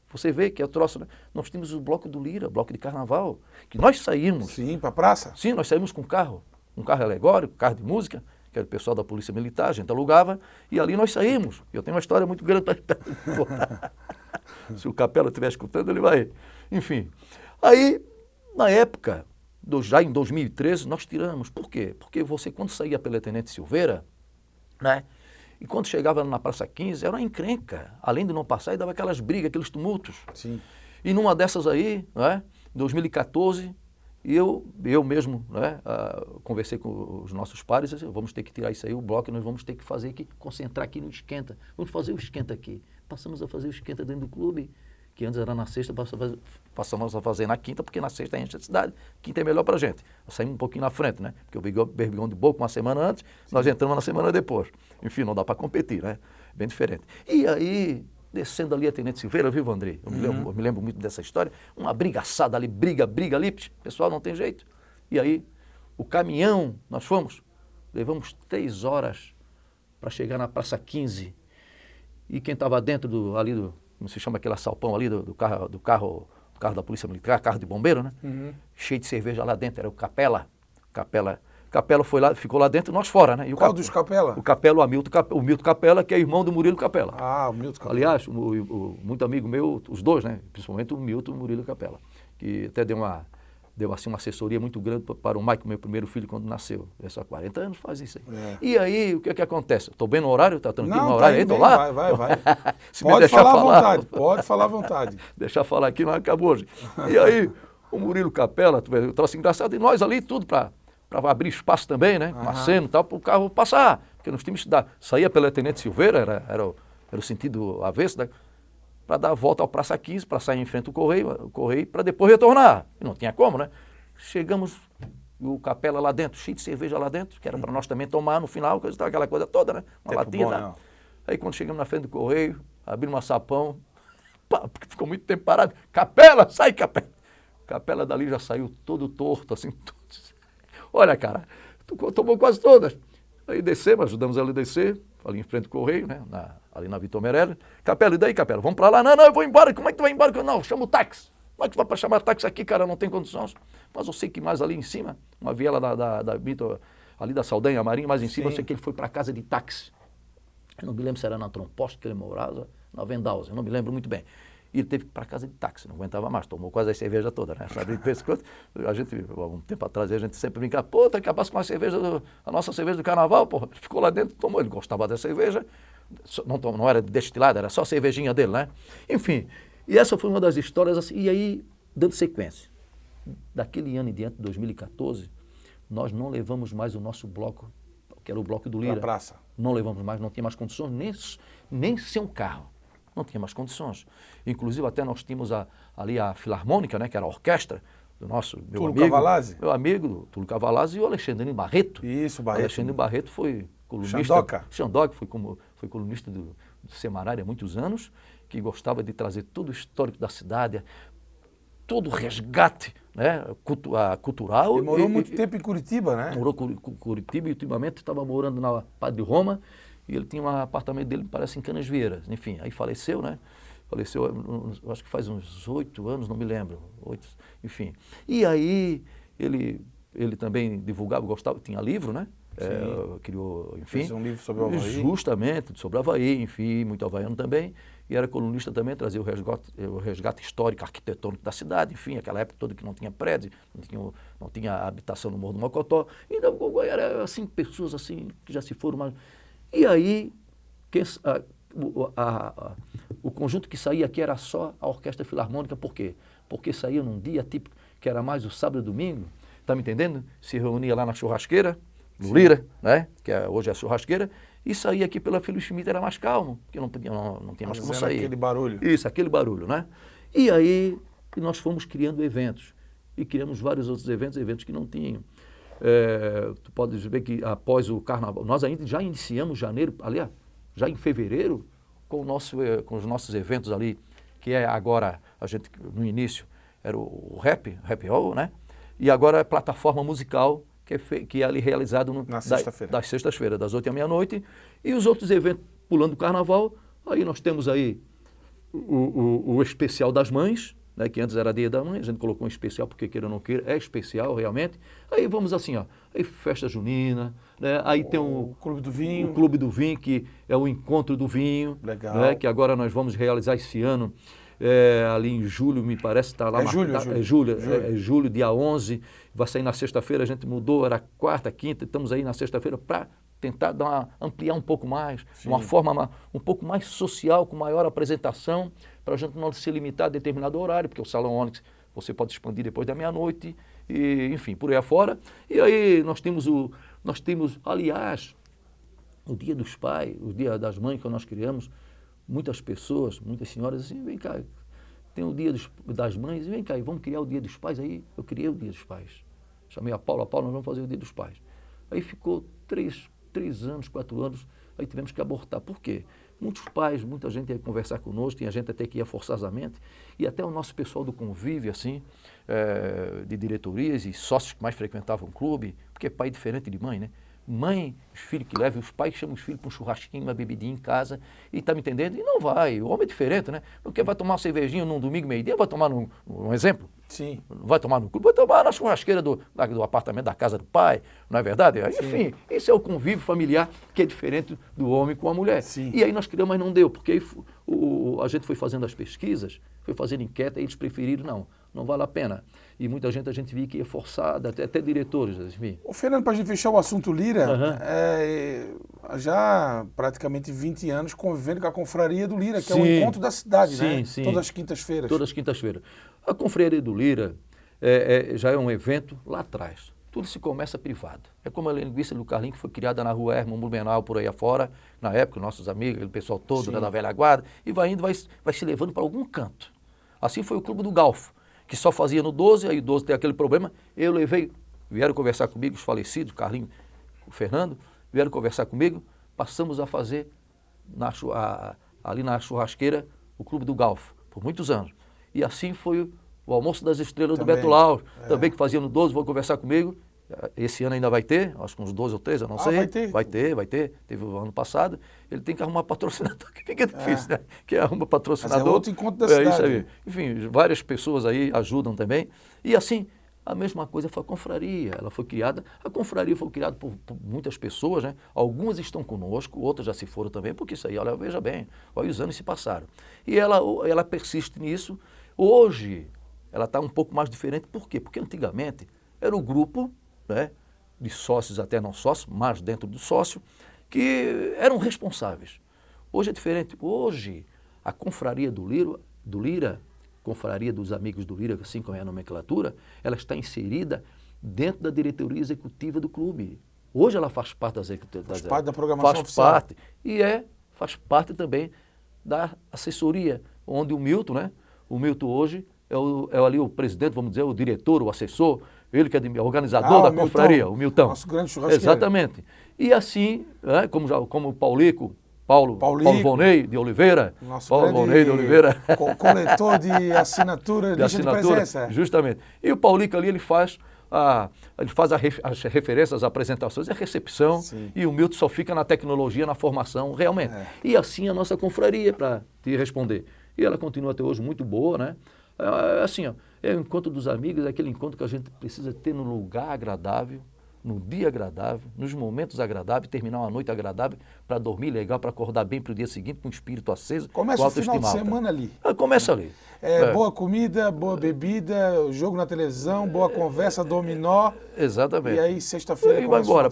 você vê que é o troço, né? Nós tínhamos o bloco do Lira, bloco de carnaval, que nós saímos. Sim, para a praça? Sim, nós saímos com um carro alegórico, carro de música, que era o pessoal da Polícia Militar, a gente alugava, e ali nós saímos. Eu tenho uma história muito grande para se o Capela estiver escutando, ele vai. Enfim. Aí, na época, já em 2013, nós tiramos. Por quê? Porque você, quando saía pela Tenente Silveira, né? E quando chegava na Praça 15, era uma encrenca. Além de não passar, e dava aquelas brigas, aqueles tumultos. Sim. E numa dessas aí, né? Em 2014, eu mesmo, né? Conversei com os nossos pares, disse, vamos ter que tirar isso aí, o bloco, e nós vamos ter que fazer aqui, concentrar aqui no esquenta. Vamos fazer o esquenta aqui. Passamos a fazer o esquenta dentro do clube, que antes era na sexta, passamos a fazer na quinta, porque na sexta enche a cidade, quinta é melhor pra gente. Saímos um pouquinho na frente, né? Porque o Berbigão de Boca uma semana antes, sim, nós entramos na semana depois. Enfim, não dá para competir, né? Bem diferente. E aí, descendo ali a Tenente Silveira, viu, Andrei? Eu me lembro muito dessa história, uma brigaçada ali, briga ali, pessoal, não tem jeito. E aí, o caminhão, nós fomos, levamos 3 horas para chegar na Praça 15, e quem estava dentro ali como se chama aquele assalpão ali do carro da Polícia Militar, carro de bombeiro, né? Uhum. Cheio de cerveja lá dentro, era o Capela foi lá, ficou lá dentro e nós fora, né? E qual dos Capela? O Capela, o Milton Capela, que é irmão do Murilo Capela. Ah, o Milton Capela. Aliás, muito amigo meu, os dois, né? Principalmente o Milton e o Murilo Capela, que até deu assim uma assessoria muito grande para o Mike, meu primeiro filho, quando nasceu. Há 40 anos faz isso aí. É. E aí, o que é que acontece? Estou bem no horário? Está tranquilo no horário? Estou lá? Vai. Se pode falar à vontade, pode falar à vontade. Deixar falar aqui, não acabou hoje. E aí, o Murilo Capela, eu trouxe engraçado, e nós ali tudo para abrir espaço também, né? Com aceno e tal, para o carro passar. Porque nós tínhamos que saía pela Tenente Silveira, era o sentido avesso, né? Para dar a volta ao Praça 15, para sair em frente ao Correio, para depois retornar. E não tinha como, né? Chegamos, o Capela lá dentro, cheio de cerveja lá dentro, que era para nós também tomar no final, aquela coisa toda, né? Uma latinha. Bom, aí quando chegamos na frente do Correio, abrimos um sapão, porque ficou muito tempo parado. Capela, sai, Capela! Capela dali já saiu todo torto, assim, olha, cara, tomou quase todas. Aí descemos, ajudamos ela a descer, ali em frente ao Correio, né? Ali na Vitor Meirelles. Capela, e daí, Capela? Vamos para lá? Não, eu vou embora. Como é que tu vai embora? Não, chama o táxi. Como é que vai para chamar táxi aqui, cara? Não tem condições. Mas eu sei que mais ali em cima, uma viela da Bito, ali da Saldanha Marinha, mais em cima, eu sei que ele foi para casa de táxi. Eu não me lembro se era na Tromposte que ele morava, na Vendausa, eu não me lembro muito bem. E ele teve que ir para casa de táxi, não aguentava mais, tomou quase a cerveja toda, né? A gente, um tempo atrás, a gente sempre brincava, pô, tá capaz com a cerveja, a nossa cerveja do carnaval, pô. Ele ficou lá dentro, tomou, ele gostava da cerveja, não era destilada, era só a cervejinha dele, né? Enfim, e essa foi uma das histórias, assim, e aí, dando sequência, daquele ano em diante, 2014, nós não levamos mais o nosso bloco, que era o bloco do Lira. Pra praça. Não levamos mais, não tinha mais condições, nem sem um carro. Não tinha mais condições. Inclusive, até nós tínhamos ali a Filarmônica, né, que era a orquestra do nosso, meu amigo. Cavalazzi? Meu amigo, Túlio Cavalazzi e o Alexandre Barreto. Isso, Barreto. O Alexandre Barreto foi colunista. Xandoca foi colunista do Semarari há muitos anos, que gostava de trazer todo o histórico da cidade, todo o resgate, né, cultural. Ele morou muito tempo em Curitiba, né? Morou em Curitiba e ultimamente estava morando na Padre Roma. E ele tinha um apartamento dele, parece, em Canasvieiras. Enfim, aí faleceu, né? Faleceu, acho que faz uns 8 anos, não me lembro. 8, enfim. E aí ele também divulgava, gostava, tinha livro, né? Criou, enfim. Fez um livro sobre o Havaí. Justamente, sobre o Havaí, enfim, muito havaiano também. E era colunista também, trazia o resgate histórico, arquitetônico da cidade, enfim, aquela época toda que não tinha prédio, não tinha habitação no Morro do Mocotó. Então, era assim, pessoas assim que já se foram, mas... E aí, o conjunto que saía aqui era só a Orquestra Filarmônica, por quê? Porque saía num dia típico, que era mais o sábado e domingo, tá me entendendo? Se reunia lá na churrasqueira, no Lira, né? Que hoje é a churrasqueira, e saía aqui pela Filho Schmidt, era mais calmo, porque não tinha mais como sair. Aquele barulho. Isso, aquele barulho, né? E aí, nós fomos criando eventos, e criamos vários outros eventos que não tinham. Tu pode ver que após o carnaval, nós ainda já iniciamos janeiro, aliás, já em fevereiro, com os nossos eventos ali, que é agora, a gente, no início, era o Rap Hall, né? E agora é plataforma musical, que é ali realizado das sextas-feiras, das 8 à meia-noite, e os outros eventos pulando o carnaval, aí nós temos aí o especial das mães, né, que antes era Dia da Mãe, a gente colocou um especial, porque queira ou não queira, é especial realmente. Aí vamos assim, ó, aí festa junina, né, aí tem o Clube do Vinho. O Clube do Vinho, que é o encontro do vinho. Legal. Né, que agora nós vamos realizar esse ano, ali em julho, me parece, está lá. É julho, dia 11, vai sair na sexta-feira, a gente mudou, era quarta, quinta, estamos aí na sexta-feira para tentar ampliar um pouco mais, uma forma um pouco mais social, com maior apresentação, para a gente não se limitar a determinado horário, porque o Salão Onyx você pode expandir depois da meia-noite, e, enfim, por aí afora. E aí nós temos, aliás, o Dia dos Pais, o Dia das Mães que nós criamos, muitas pessoas, muitas senhoras assim, vem cá, tem o Dia das Mães, vem cá, vamos criar o Dia dos Pais. Aí eu criei o Dia dos Pais. Chamei a Paula, nós vamos fazer o Dia dos Pais. Aí ficou 3 anos, 4 anos, aí tivemos que abortar. Por quê? Muitos pais, muita gente ia conversar conosco, tinha gente até que ia forçosamente, e até o nosso pessoal do convívio, assim, de diretorias e sócios que mais frequentavam o clube, porque pai é diferente de mãe, né? Mãe, os filhos que levam, os pais chamam os filhos para um churrasquinho, uma bebidinha em casa, e tá me entendendo? E não vai, o homem é diferente, né? Porque vai tomar uma cervejinha num domingo, meio-dia, vai tomar um exemplo? Sim. Vai tomar no clube, vai tomar na churrasqueira do apartamento da casa do pai, não é verdade? Enfim, esse é o convívio familiar que é diferente do homem com a mulher. Sim. E aí nós criamos, mas não deu, porque aí a gente foi fazendo as pesquisas, foi fazendo enquete, e eles preferiram, não vale a pena. E muita gente, a gente via que ia forçada, até diretores, enfim. Ô, Fernando, para a gente fechar o assunto Lira, já praticamente 20 anos convivendo com a Confraria do Lira, que é o encontro da cidade, né? Sim. Todas as quintas-feiras. Todas as quintas-feiras. A Confraria do Lira já é um evento lá atrás. Tudo se começa privado. É como a linguiça do Carlinhos, que foi criada na rua Herman Blumenau, por aí afora, na época, nossos amigos, aquele pessoal todo, né, da velha guarda, e vai indo, vai se levando para algum canto. Assim foi o Clube do Galfo, que só fazia no 12, aí o 12 tem aquele problema. Eu vieram conversar comigo, os falecidos, o Carlinhos, o Fernando, vieram conversar comigo, passamos a fazer ali na churrasqueira o Clube do Galfo, por muitos anos. E assim foi o Almoço das Estrelas do Beto Lauro, também que fazia no 12, vou conversar comigo, esse ano ainda vai ter, acho que uns 2 ou 3, eu não sei. Vai ter? Vai ter. Teve o ano passado. Ele tem que arrumar patrocinador, que fica difícil, né? Que arruma patrocinador. Mas é outro encontro da cidade. Isso aí. Enfim, várias pessoas aí ajudam também. E assim, a mesma coisa foi a confraria. Ela foi criada, a confraria foi criada por muitas pessoas, né? Algumas estão conosco, outras já se foram também, porque isso aí, olha, veja bem, olha, os anos se passaram. E ela persiste nisso. Hoje, ela está um pouco mais diferente. Por quê? Porque antigamente era o grupo, né, de sócios até não sócios, mas dentro do sócio, que eram responsáveis. Hoje é diferente. Hoje, a confraria do Lira, confraria dos amigos do Lira, assim como é a nomenclatura, ela está inserida dentro da diretoria executiva do clube. Hoje ela faz parte da executiva. Faz parte da programação oficial. Faz parte. E faz parte também da assessoria, onde o Milton, né? O Milton hoje é ali o presidente, vamos dizer, o diretor, o assessor, ele que é organizador da confraria, o Milton. Nosso grande churrasqueiro. Exatamente. E assim, como o Paulo Vonei de Oliveira. Nosso Paulo Vonei de Oliveira. Coletor de assinatura, de presença. Justamente. E o Paulico ali, ele faz as referências, as apresentações, a recepção. Sim. E o Milton só fica na tecnologia, na formação, realmente. E assim a nossa confraria, para te responder. E ela continua até hoje muito boa, né? Assim, ó, é o encontro dos amigos, é aquele encontro que a gente precisa ter num lugar agradável, num dia agradável, nos momentos agradáveis, terminar uma noite agradável, para dormir legal, para acordar bem para o dia seguinte, com o espírito aceso. Começa o final de semana ali. Começa ali. Boa comida, boa bebida, jogo na televisão, boa conversa, dominó. Exatamente. E aí, sexta-feira, e vai embora,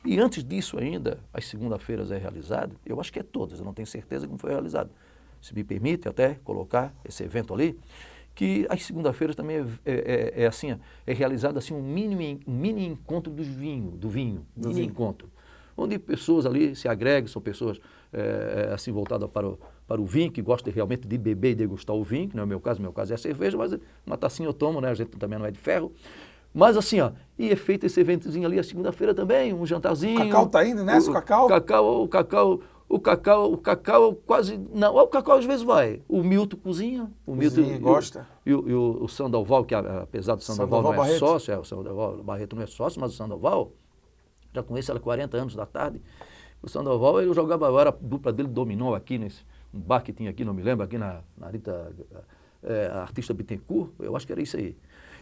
e antes disso ainda, as segunda-feiras é realizado, eu acho que é todas, eu não tenho certeza como foi realizado. Se me permite até colocar esse evento ali, que às segunda-feiras também é realizado assim um mini encontro do vinho, encontro, onde pessoas ali se agregam, são pessoas assim voltadas para o vinho, que gostam realmente de beber e degustar o vinho, que não é o meu caso é a cerveja, mas uma tacinha eu tomo, né? A gente também não é de ferro. Mas assim, ó, e é feito esse eventozinho ali a segunda-feira também, um jantarzinho. O Cacau tá indo nessa, O Cacau quase... Não, o Cacau às vezes vai. O Milton cozinha. O Milton gosta. E o Sandoval, que apesar do Sandoval não é Barreto. Sócio, o Sandoval Barreto não é sócio, mas o Sandoval, já conheço ele há 40 anos da tarde. O Sandoval, ele jogava, era a dupla dele dominou aqui, um bar que tinha aqui, não me lembro, aqui na Rita, Artista Bittencourt, eu acho que era isso aí.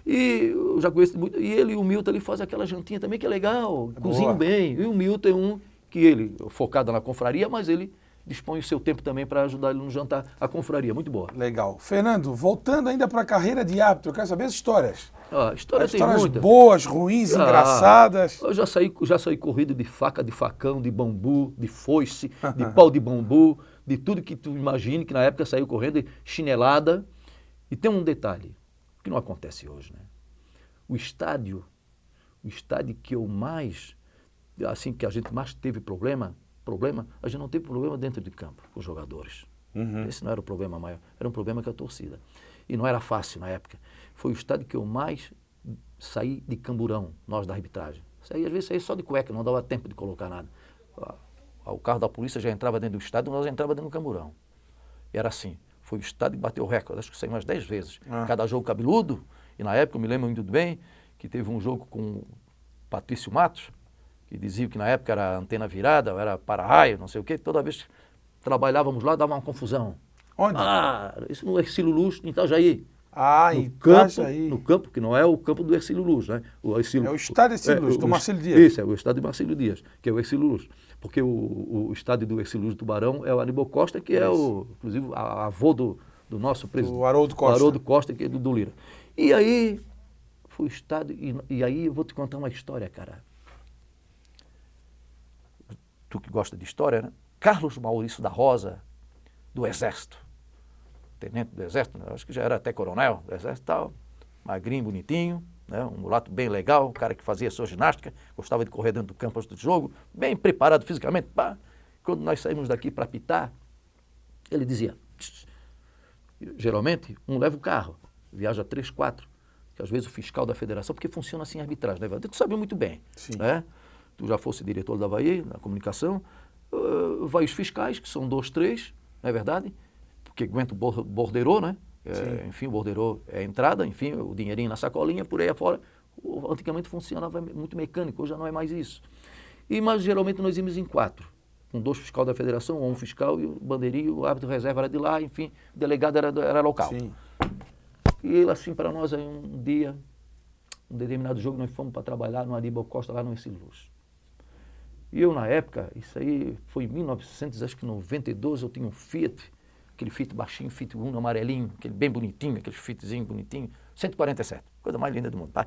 E eu já conheço muito. E ele e o Milton, ele faz aquela jantinha também, que é legal, cozinha bem. E o Milton é um que ele, focado na confraria, mas ele dispõe o seu tempo também para ajudar ele no jantar, a confraria, muito boa. Legal. Fernando, voltando ainda para a carreira de árbitro, eu quero saber as histórias. Histórias boas, ruins, engraçadas. Eu já saí corrido de faca, de facão, de bambu, de foice, de pau de bambu, de tudo que tu imagine, que na época saiu correndo, chinelada. E tem um detalhe, que não acontece hoje, né? O estádio que eu mais... assim que a gente mais teve problema, a gente não teve problema dentro de campo com os jogadores. Esse não era o problema maior, era um problema com a torcida. E não era fácil na época. Foi o estádio que eu mais saí de camburão, nós da arbitragem. Às vezes saía só de cueca, não dava tempo de colocar nada. O carro da polícia já entrava dentro do estádio, nós entrava dentro do camburão. E era assim, foi o estádio que bateu o recorde, acho que saiu umas 10 vezes. Cada jogo cabeludo, e na época eu me lembro muito bem que teve um jogo com o Patrício Matos, que dizia que na época era antena virada, era para-raio, não sei o quê. Toda vez que trabalhávamos lá, dava uma confusão. Onde? Isso no Hercílio Luz, em Itajaí. Em Itajaí. No campo, que não é o campo do Hercílio Luz, né? É o estádio Hercílio Luz, do Marcelo Dias. Isso, é o estádio do Marcelo Dias, que é o Hercílio Luz. Porque o estádio do Hercílio Luz do Tubarão é o Aníbal Costa, que é inclusive, avô do nosso presidente. O Haroldo Costa. O Haroldo Costa, que é do Lira. E aí, foi o estádio, e aí eu vou te contar uma história, cara. Tu que gosta de história, né? Carlos Maurício da Rosa, do Exército. Tenente do Exército, acho que já era até coronel do Exército e tal. Magrinho, bonitinho, né? Um mulato bem legal, um cara que fazia sua ginástica, gostava de correr dentro do campo antes do jogo, bem preparado fisicamente. Pá. Quando nós saímos daqui para apitar, ele dizia, geralmente, um leva o carro, viaja 3, 4, que às vezes o fiscal da federação, porque funciona assim a arbitragem, né? Tu sabe muito bem, né? Tu já fosse diretor da Avaí, na comunicação, vai os fiscais, que são 2, 3, não é verdade? Porque aguenta o borderô, né? Enfim, o borderô é a entrada, enfim, o dinheirinho na sacolinha, por aí afora, Antigamente funcionava muito mecânico, hoje já não é mais isso. Mas geralmente nós íamos em 4, com 2 fiscais da federação, um fiscal e o bandeirinho, o árbitro reserva era de lá, enfim, o delegado era local. Sim. E ele assim para nós, aí um dia, um determinado jogo, nós fomos para trabalhar no Aníbal Costa, lá no Ercílio. E eu, na época, isso aí foi em 1992, eu tinha um Fiat, aquele Fiat baixinho, Fiat Uno amarelinho, aquele bem bonitinho, aquele Fiatzinho bonitinho, 147, coisa mais linda do mundo. Pá,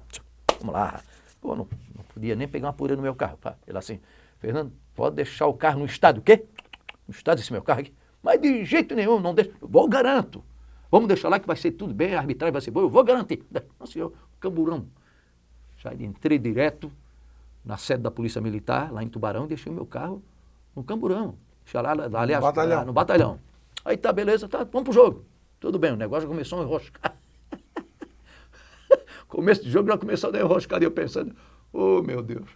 vamos lá. Pô, não podia nem pegar uma poeira no meu carro. Pá. Ele assim, Fernando, pode deixar o carro no estádio. O quê? No estádio esse meu carro aqui? Mas de jeito nenhum, não deixa. Eu vou, garanto. Vamos deixar lá que vai ser tudo bem, a arbitragem vai ser boa, eu vou garantir. Não, senhor, Camburão. Já entrei direto na sede da Polícia Militar, lá em Tubarão, e deixei o meu carro no Camburão. Aliás, no batalhão. Aí tá, beleza, tá, vamos pro jogo. Tudo bem, o negócio já começou a enroscar. Começo de jogo já começou a enroscar, e eu pensando, oh meu Deus,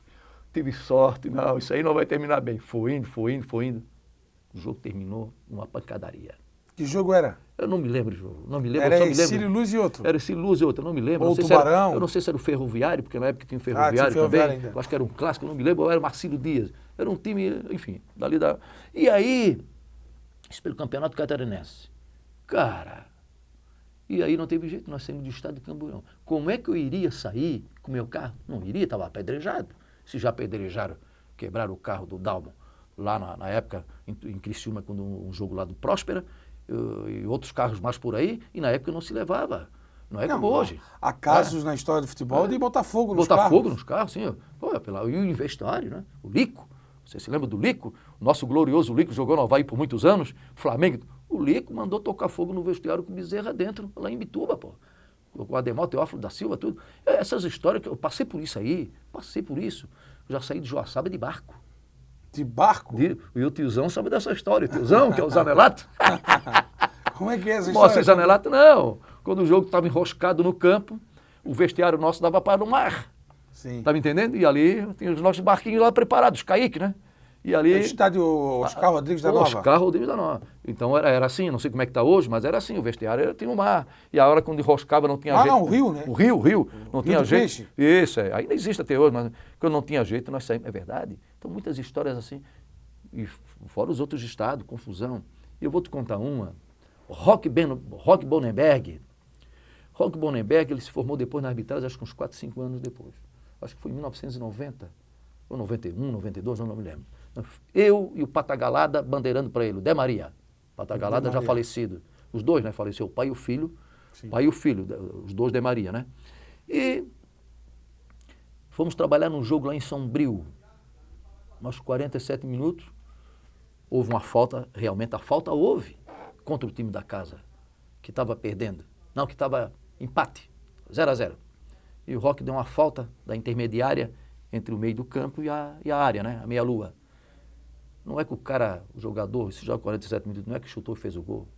tive sorte, não, isso aí não vai terminar bem. Foi indo. O jogo terminou numa pancadaria. Que jogo era? Eu não me lembro do jogo, não me lembro. Era Ercílio Luz e outro? Era Ercílio Luz e outro, eu não me lembro. Ou Tubarão? Eu não sei se era o Ferroviário, porque na época tinha o Ferroviário, tinha também. Ainda. Eu acho que era um clássico, eu não me lembro, ou era o Marcílio Dias. Era um time, enfim, dali da... E aí, isso pelo Campeonato Catarinense. Cara, e aí não teve jeito, nós saímos do estado de Camburão. Como é que eu iria sair com o meu carro? Não iria, estava apedrejado. Se já apedrejaram, quebraram o carro do Dalmo, lá na época, em Criciúma, quando um jogo lá do Próspera, e outros carros mais por aí, e na época não se levava. Não é como hoje. Há casos na história do futebol de botar fogo nos carros. Botar fogo nos carros, sim. Pô, e o investário, né? O Lico. Você se lembra do Lico? O nosso glorioso Lico jogou no Avaí por muitos anos, Flamengo. O Lico mandou tocar fogo no vestiário com o Bezerra dentro, lá em Bituba, pô. O Ademar Teófilo da Silva, tudo. Essas histórias, que eu passei por isso aí, Eu já saí de Joaçaba de barco. De barco? E o tiozão sabe dessa história. O tiozão, que é o Zanelato. Como é que é essa história? Nossa, Zanelato, não. Quando o jogo estava enroscado no campo, o vestiário nosso dava para o mar. Sim. Tá me entendendo? E ali tinha os nossos barquinhos lá preparados, Kaique, né? E ali... O estádio Oscar Rodrigues da Nova. Oscar Rodrigues da Nova. Então era assim, não sei como é que está hoje, mas era assim, o vestiário tinha o mar. E a hora quando enroscava não tinha jeito. Não, o rio, né? O rio. Não tinha jeito. Peixe. Isso, ainda existe até hoje, mas quando não tinha jeito, nós saímos. É verdade. Então muitas histórias assim. E fora os outros estados, confusão. E eu vou te contar uma. Rock Bonenberg. Rock Bonenberg, ele se formou depois na arbitragem, acho que uns 4, 5 anos depois. Acho que foi em 1990, ou 91, 92, não me lembro. Eu e o Patagalada bandeirando para ele, o Dé Maria. Patagalada já falecido. Os dois, né? Faleceu o pai e o filho. Sim. Pai e o filho, os dois Dé Maria, né? E fomos trabalhar num jogo lá em Sombrio. Uns 47 minutos. Houve uma falta, realmente a falta houve, contra o time da casa, que estava perdendo. Não, que estava empate, 0-0. E o Rock deu uma falta da intermediária entre o meio do campo e a área, né? A meia-lua. Não é que o jogador, esse jogo 47 minutos, não é que chutou e fez o gol.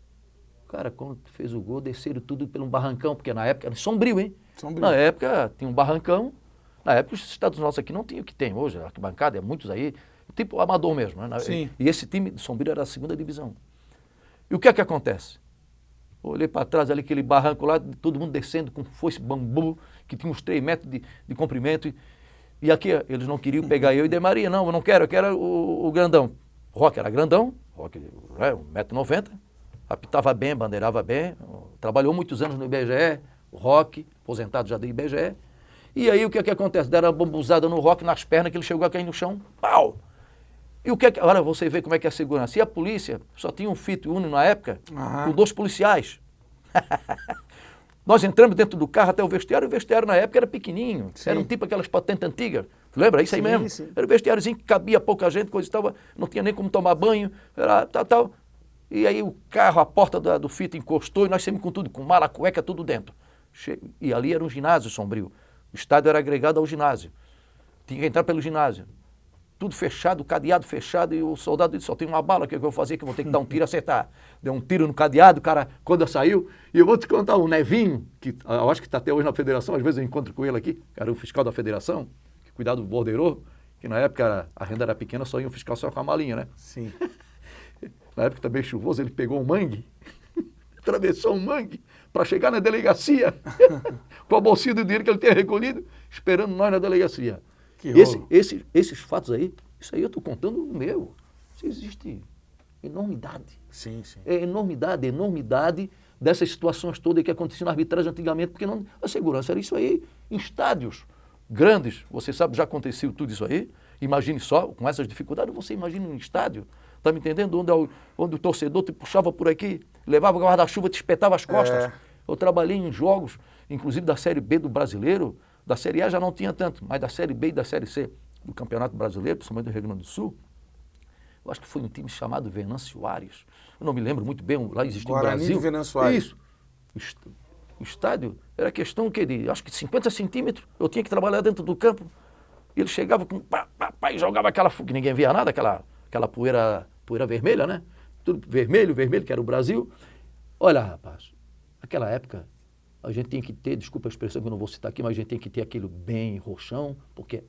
O cara, quando fez o gol, desceram tudo pelo barrancão, porque na época era Sombrio, hein? Sombrio. Na época tinha um barrancão. Na época os estados nossos aqui não tinham o que tem hoje, a arquibancada, muitos aí, tipo amador mesmo, né? Sim. E esse time de Sombrio era a 2ª divisão. E o que é que acontece? Olhei para trás ali, aquele barranco lá, todo mundo descendo com foice bambu, que tinha uns 3 metros de comprimento. E aqui eles não queriam pegar eu e Dé Maria, não, eu não quero, eu quero o grandão. O Rock era grandão, Rock, 1,90 m, apitava bem, bandeirava bem, trabalhou muitos anos no IBGE, o Rock, aposentado já do IBGE. E aí o que é que acontece? Deram uma bombuzada no Rock, nas pernas, que ele chegou a cair no chão, pau! E o que é que... Agora você vê como é que é a segurança. E a polícia só tinha um Fiat Uno na época, com 2 policiais. Nós entramos dentro do carro até o vestiário na época era pequenininho. Sim. Era um tipo aquelas patentes antigas. Tu lembra? Isso aí mesmo. Sim. Era um vestiáriozinho que cabia pouca gente, coisa estava, não tinha nem como tomar banho, era tal. E aí o carro, a porta do Fiat encostou e nós saímos com tudo, com mala, cueca, tudo dentro. E ali era um ginásio Sombrio. O estádio era agregado ao ginásio. Tinha que entrar pelo ginásio. Tudo fechado, cadeado fechado, e o soldado disse, só tem uma bala, o que eu vou fazer? Que eu vou ter que dar um tiro e acertar. Deu um tiro no cadeado, o cara, quando saiu, e eu vou te contar, o Nevinho, que eu acho que está até hoje na federação, às vezes eu encontro com ele aqui, era o fiscal da federação, que cuidava do bordeiro, que na época a renda era pequena, só ia um fiscal só com a malinha, né? Sim. Na época também chuvoso, ele pegou um mangue, atravessou um mangue, para chegar na delegacia com a bolsinha do dinheiro que ele tinha recolhido, esperando nós na delegacia. Esses fatos aí, isso aí eu estou contando o meu. Isso existe enormidade. Sim, sim. É enormidade dessas situações todas que aconteciam na arbitragem antigamente, porque não, a segurança era isso aí, em estádios grandes, você sabe, já aconteceu tudo isso aí, imagine só, com essas dificuldades, você imagina um estádio, está me entendendo? Onde o torcedor te puxava por aqui, levava o guarda-chuva, te espetava as costas. Eu trabalhei em jogos, inclusive da Série B do Brasileiro, da Série A já não tinha tanto, mas da Série B e da Série C do Campeonato Brasileiro, principalmente do Rio Grande do Sul, eu acho que foi um time chamado Venâncio Aires. Eu não me lembro muito bem, lá existia o Brasil. Venâncio Aires. Isso. O estádio era questão de, acho que 50 centímetros, eu tinha que trabalhar dentro do campo. E ele chegava com e jogava aquela fogo, ninguém via nada, aquela poeira vermelha, né? Tudo vermelho, que era o Brasil. Olha, rapaz, naquela época, a gente tem que ter, desculpa a expressão que eu não vou citar aqui, mas a gente tem que ter aquilo bem roxão, porque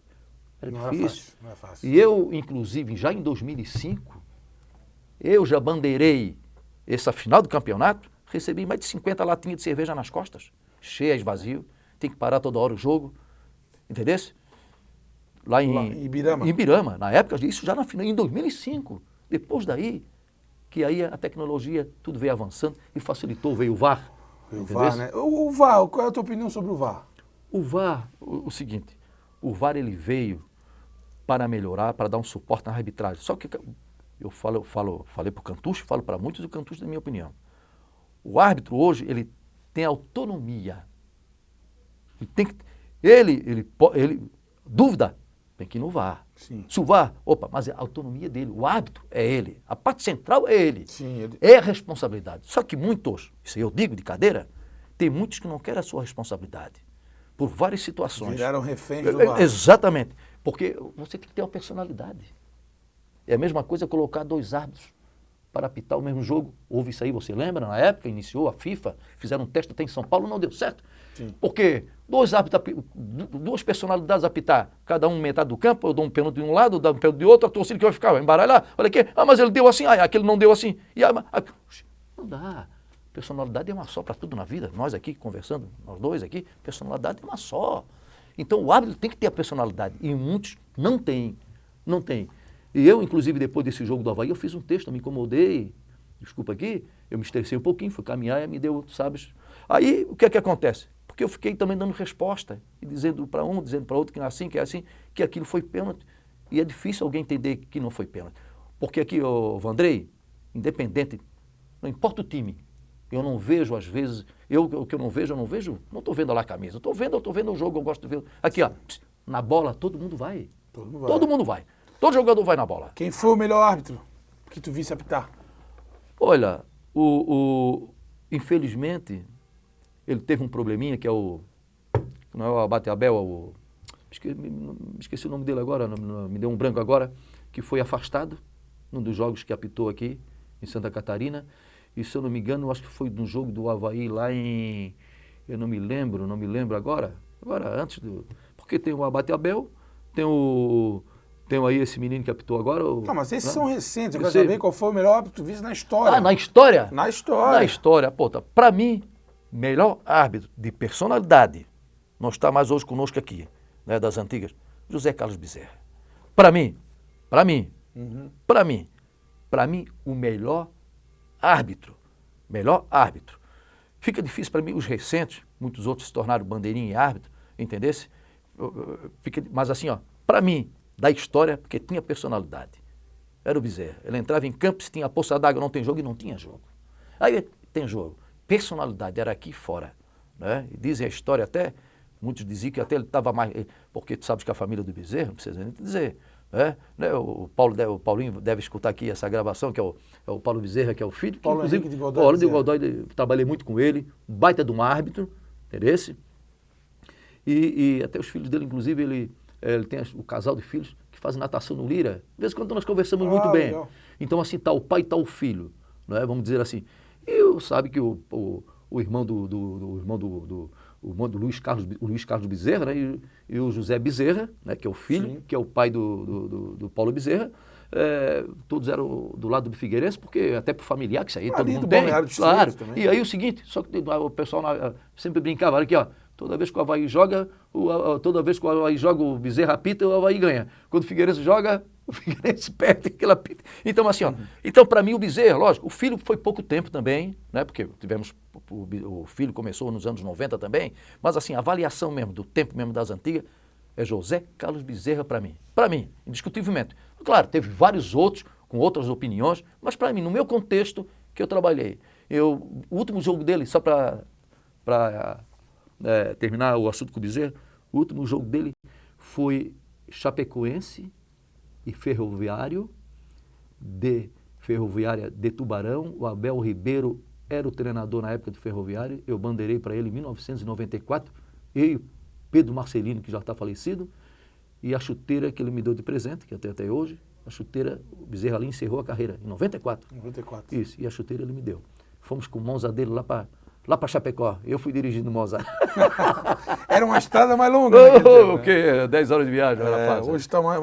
era difícil. Não é fácil. E eu, inclusive, já em 2005, eu já bandeirei essa final do campeonato, recebi mais de 50 latinhas de cerveja nas costas, cheias, vazio, tem que parar toda hora o jogo, entendeu? Lá em Ibirama, na época, isso já na final, em 2005. Depois daí, que aí a tecnologia, tudo veio avançando e facilitou, veio o VAR. O VAR, né? O VAR, qual é a tua opinião sobre o VAR? O VAR, o seguinte, o VAR ele veio para melhorar, para dar um suporte na arbitragem. Só que eu falei para o Cantucho, falo para muitos do Cantucho, da minha opinião. O árbitro hoje, ele tem autonomia. Dúvida, tem que ir no VAR. Sim. Se o VAR, mas a autonomia dele, o árbitro é ele, a parte central é ele. Sim, é a responsabilidade. Só que muitos, isso aí eu digo de cadeira, tem muitos que não querem a sua responsabilidade, por várias situações. Viraram reféns do VAR. Exatamente, porque você tem que ter uma personalidade. É a mesma coisa colocar 2 árbitros para apitar o mesmo jogo. Houve isso aí, você lembra? Na época, iniciou a FIFA, fizeram um teste até em São Paulo, não deu certo. Sim. Porque 2 árbitros, 2 personalidades apitar, cada um metade do campo, eu dou um pênalti de um lado, eu dou um pênalti de outro, a torcida que vai ficar, vai embaralhar. Olha aqui, mas ele deu assim, aquele não deu assim. Não dá. Personalidade é uma só para tudo na vida. Nós aqui conversando, nós dois aqui, personalidade é uma só. Então o árbitro tem que ter a personalidade. E muitos não têm. Não tem. E eu, inclusive, depois desse jogo do Avaí, eu fiz um texto, eu me incomodei, desculpa aqui, eu me estressei um pouquinho, fui caminhar e me deu, sabes? Aí, o que é que acontece? Porque eu fiquei também dando resposta, e dizendo para um, dizendo para outro que não é assim, que aquilo foi pênalti. E é difícil alguém entender que não foi pênalti. Porque aqui, o Vandrei, independente, não importa o time, eu não vejo, às vezes, o que eu não vejo, não estou vendo lá a camisa, eu estou vendo o jogo, eu gosto de ver. Aqui, na bola, todo mundo vai. Todo mundo vai. Todo jogador vai na bola. Quem foi o melhor árbitro que tu visse apitar? Olha, infelizmente, ele teve um probleminha que é não é o Abate Abel, esqueci o nome dele agora, me deu um branco agora, que foi afastado num dos jogos que apitou aqui em Santa Catarina. E se eu não me engano, acho que foi no jogo do Avaí lá eu não me lembro agora antes porque tem o Abate Abel, tem aí esse menino que apitou agora. Não, mas esses são recentes. Eu quero saber qual foi o melhor árbitro que tu visse na história. Na história? Na história. Na história. Para mim, melhor árbitro de personalidade, não está mais hoje conosco aqui, né, das antigas, José Carlos Bezerra. Para mim, o melhor árbitro. Fica difícil para mim, os recentes, muitos outros se tornaram bandeirinha e árbitro, entendesse? Mas assim, para mim, da história, porque tinha personalidade. Era o Bezerra. Ele entrava em campo, se tinha poça d'água, não tem jogo, e não tinha jogo. Aí tem jogo. Personalidade, era aqui e fora. Né? E dizem a história até, muitos diziam que até ele estava mais... Porque tu sabes que a família do Bezerra, não precisa nem te dizer. Né? O Paulinho deve escutar aqui essa gravação, que é o Paulo Bezerra, que é o filho. Paulo Henrique de Godoy. Paulo de Godoy, trabalhei muito com ele, baita de um árbitro, entendeu? E até os filhos dele, inclusive, ele tem o casal de filhos que fazem natação no Lira. De vez em quando nós conversamos muito bem. Legal. Então, assim, tá o pai e tá o filho, né? Vamos dizer assim. E sabe que o irmão do Luiz Carlos Bezerra, né? E o José Bezerra, né? Que é o filho, sim, que é o pai do Paulo Bezerra, todos eram do lado do Figueirense, porque até pro familiar que isso aí, todo Ali mundo do tem. Balneário Distrito Claro. também. E aí o seguinte, só que o pessoal sempre brincava, olha aqui, ó, toda vez que o Avaí joga, toda vez que o Avaí joga, o Bezerra apita, o Avaí ganha. Quando o Figueirense joga, o Figueirense perde, aquele apita. Então, assim, ó, então para mim o Bezerra, lógico, o filho foi pouco tempo também, né, porque tivemos, o filho começou nos anos 90 também, mas assim, a avaliação mesmo, do tempo mesmo das antigas, é José Carlos Bezerra para mim, indiscutivelmente. Claro, teve vários outros com outras opiniões, mas para mim, no meu contexto que eu trabalhei, o último jogo dele, só para terminar o assunto com o Bezerra, o último jogo dele foi Chapecoense e Ferroviária de Tubarão. O Abel Ribeiro era o treinador na época do Ferroviário, eu bandeirei para ele em 1994, eu, Pedro Marcelino, que já está falecido, e a chuteira que ele me deu de presente, que até hoje, a chuteira, o Bezerra ali encerrou a carreira, em 94. 94. Isso, e a chuteira ele me deu. Fomos com o Monza dele lá para Chapecó, eu fui dirigindo o Monza. Era uma estrada mais longa, né? O quê? 10 horas de viagem, era fácil. Hoje está mais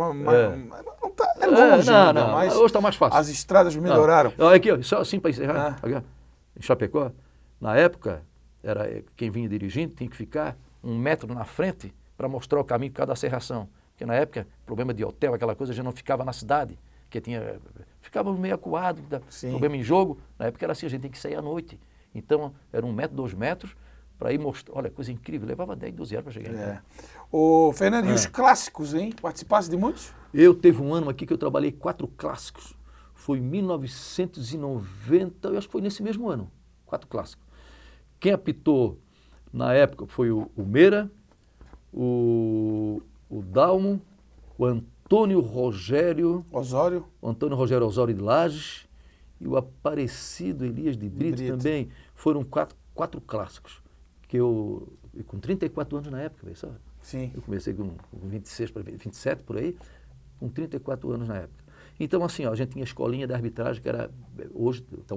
é longe, não, mas hoje está mais fácil. as estradas melhoraram. Aqui, ó, só assim para encerrar, aqui, ó, em Chapecó, na época, quem vinha dirigindo tinha que ficar 1 metro na frente para mostrar o caminho por causa da serração. Porque na época, problema de hotel, aquela coisa, a gente não ficava na cidade, que ficava meio acuado, problema em jogo. Na época era assim, a gente tem que sair à noite. Então, era 1 metro, 2 metros, para ir mostrar. Olha, coisa incrível, levava 10, 12 horas para chegar em casa. Ô, Fernando, e os clássicos, hein? Participasse de muitos? Eu teve um ano aqui que eu trabalhei 4 clássicos. Foi em 1990, eu acho que foi nesse mesmo ano, 4 clássicos. Quem apitou na época foi o Meira, o Dalmo, o Antônio Rogério Osório de Lages e o Aparecido Elias de Brito também. Foram 4 clássicos. Que eu com 34 anos na época, sabe? Sim. Eu comecei com 26 para 27 por aí, com 34 anos na época. Então, assim, ó, a gente tinha a escolinha de arbitragem que hoje está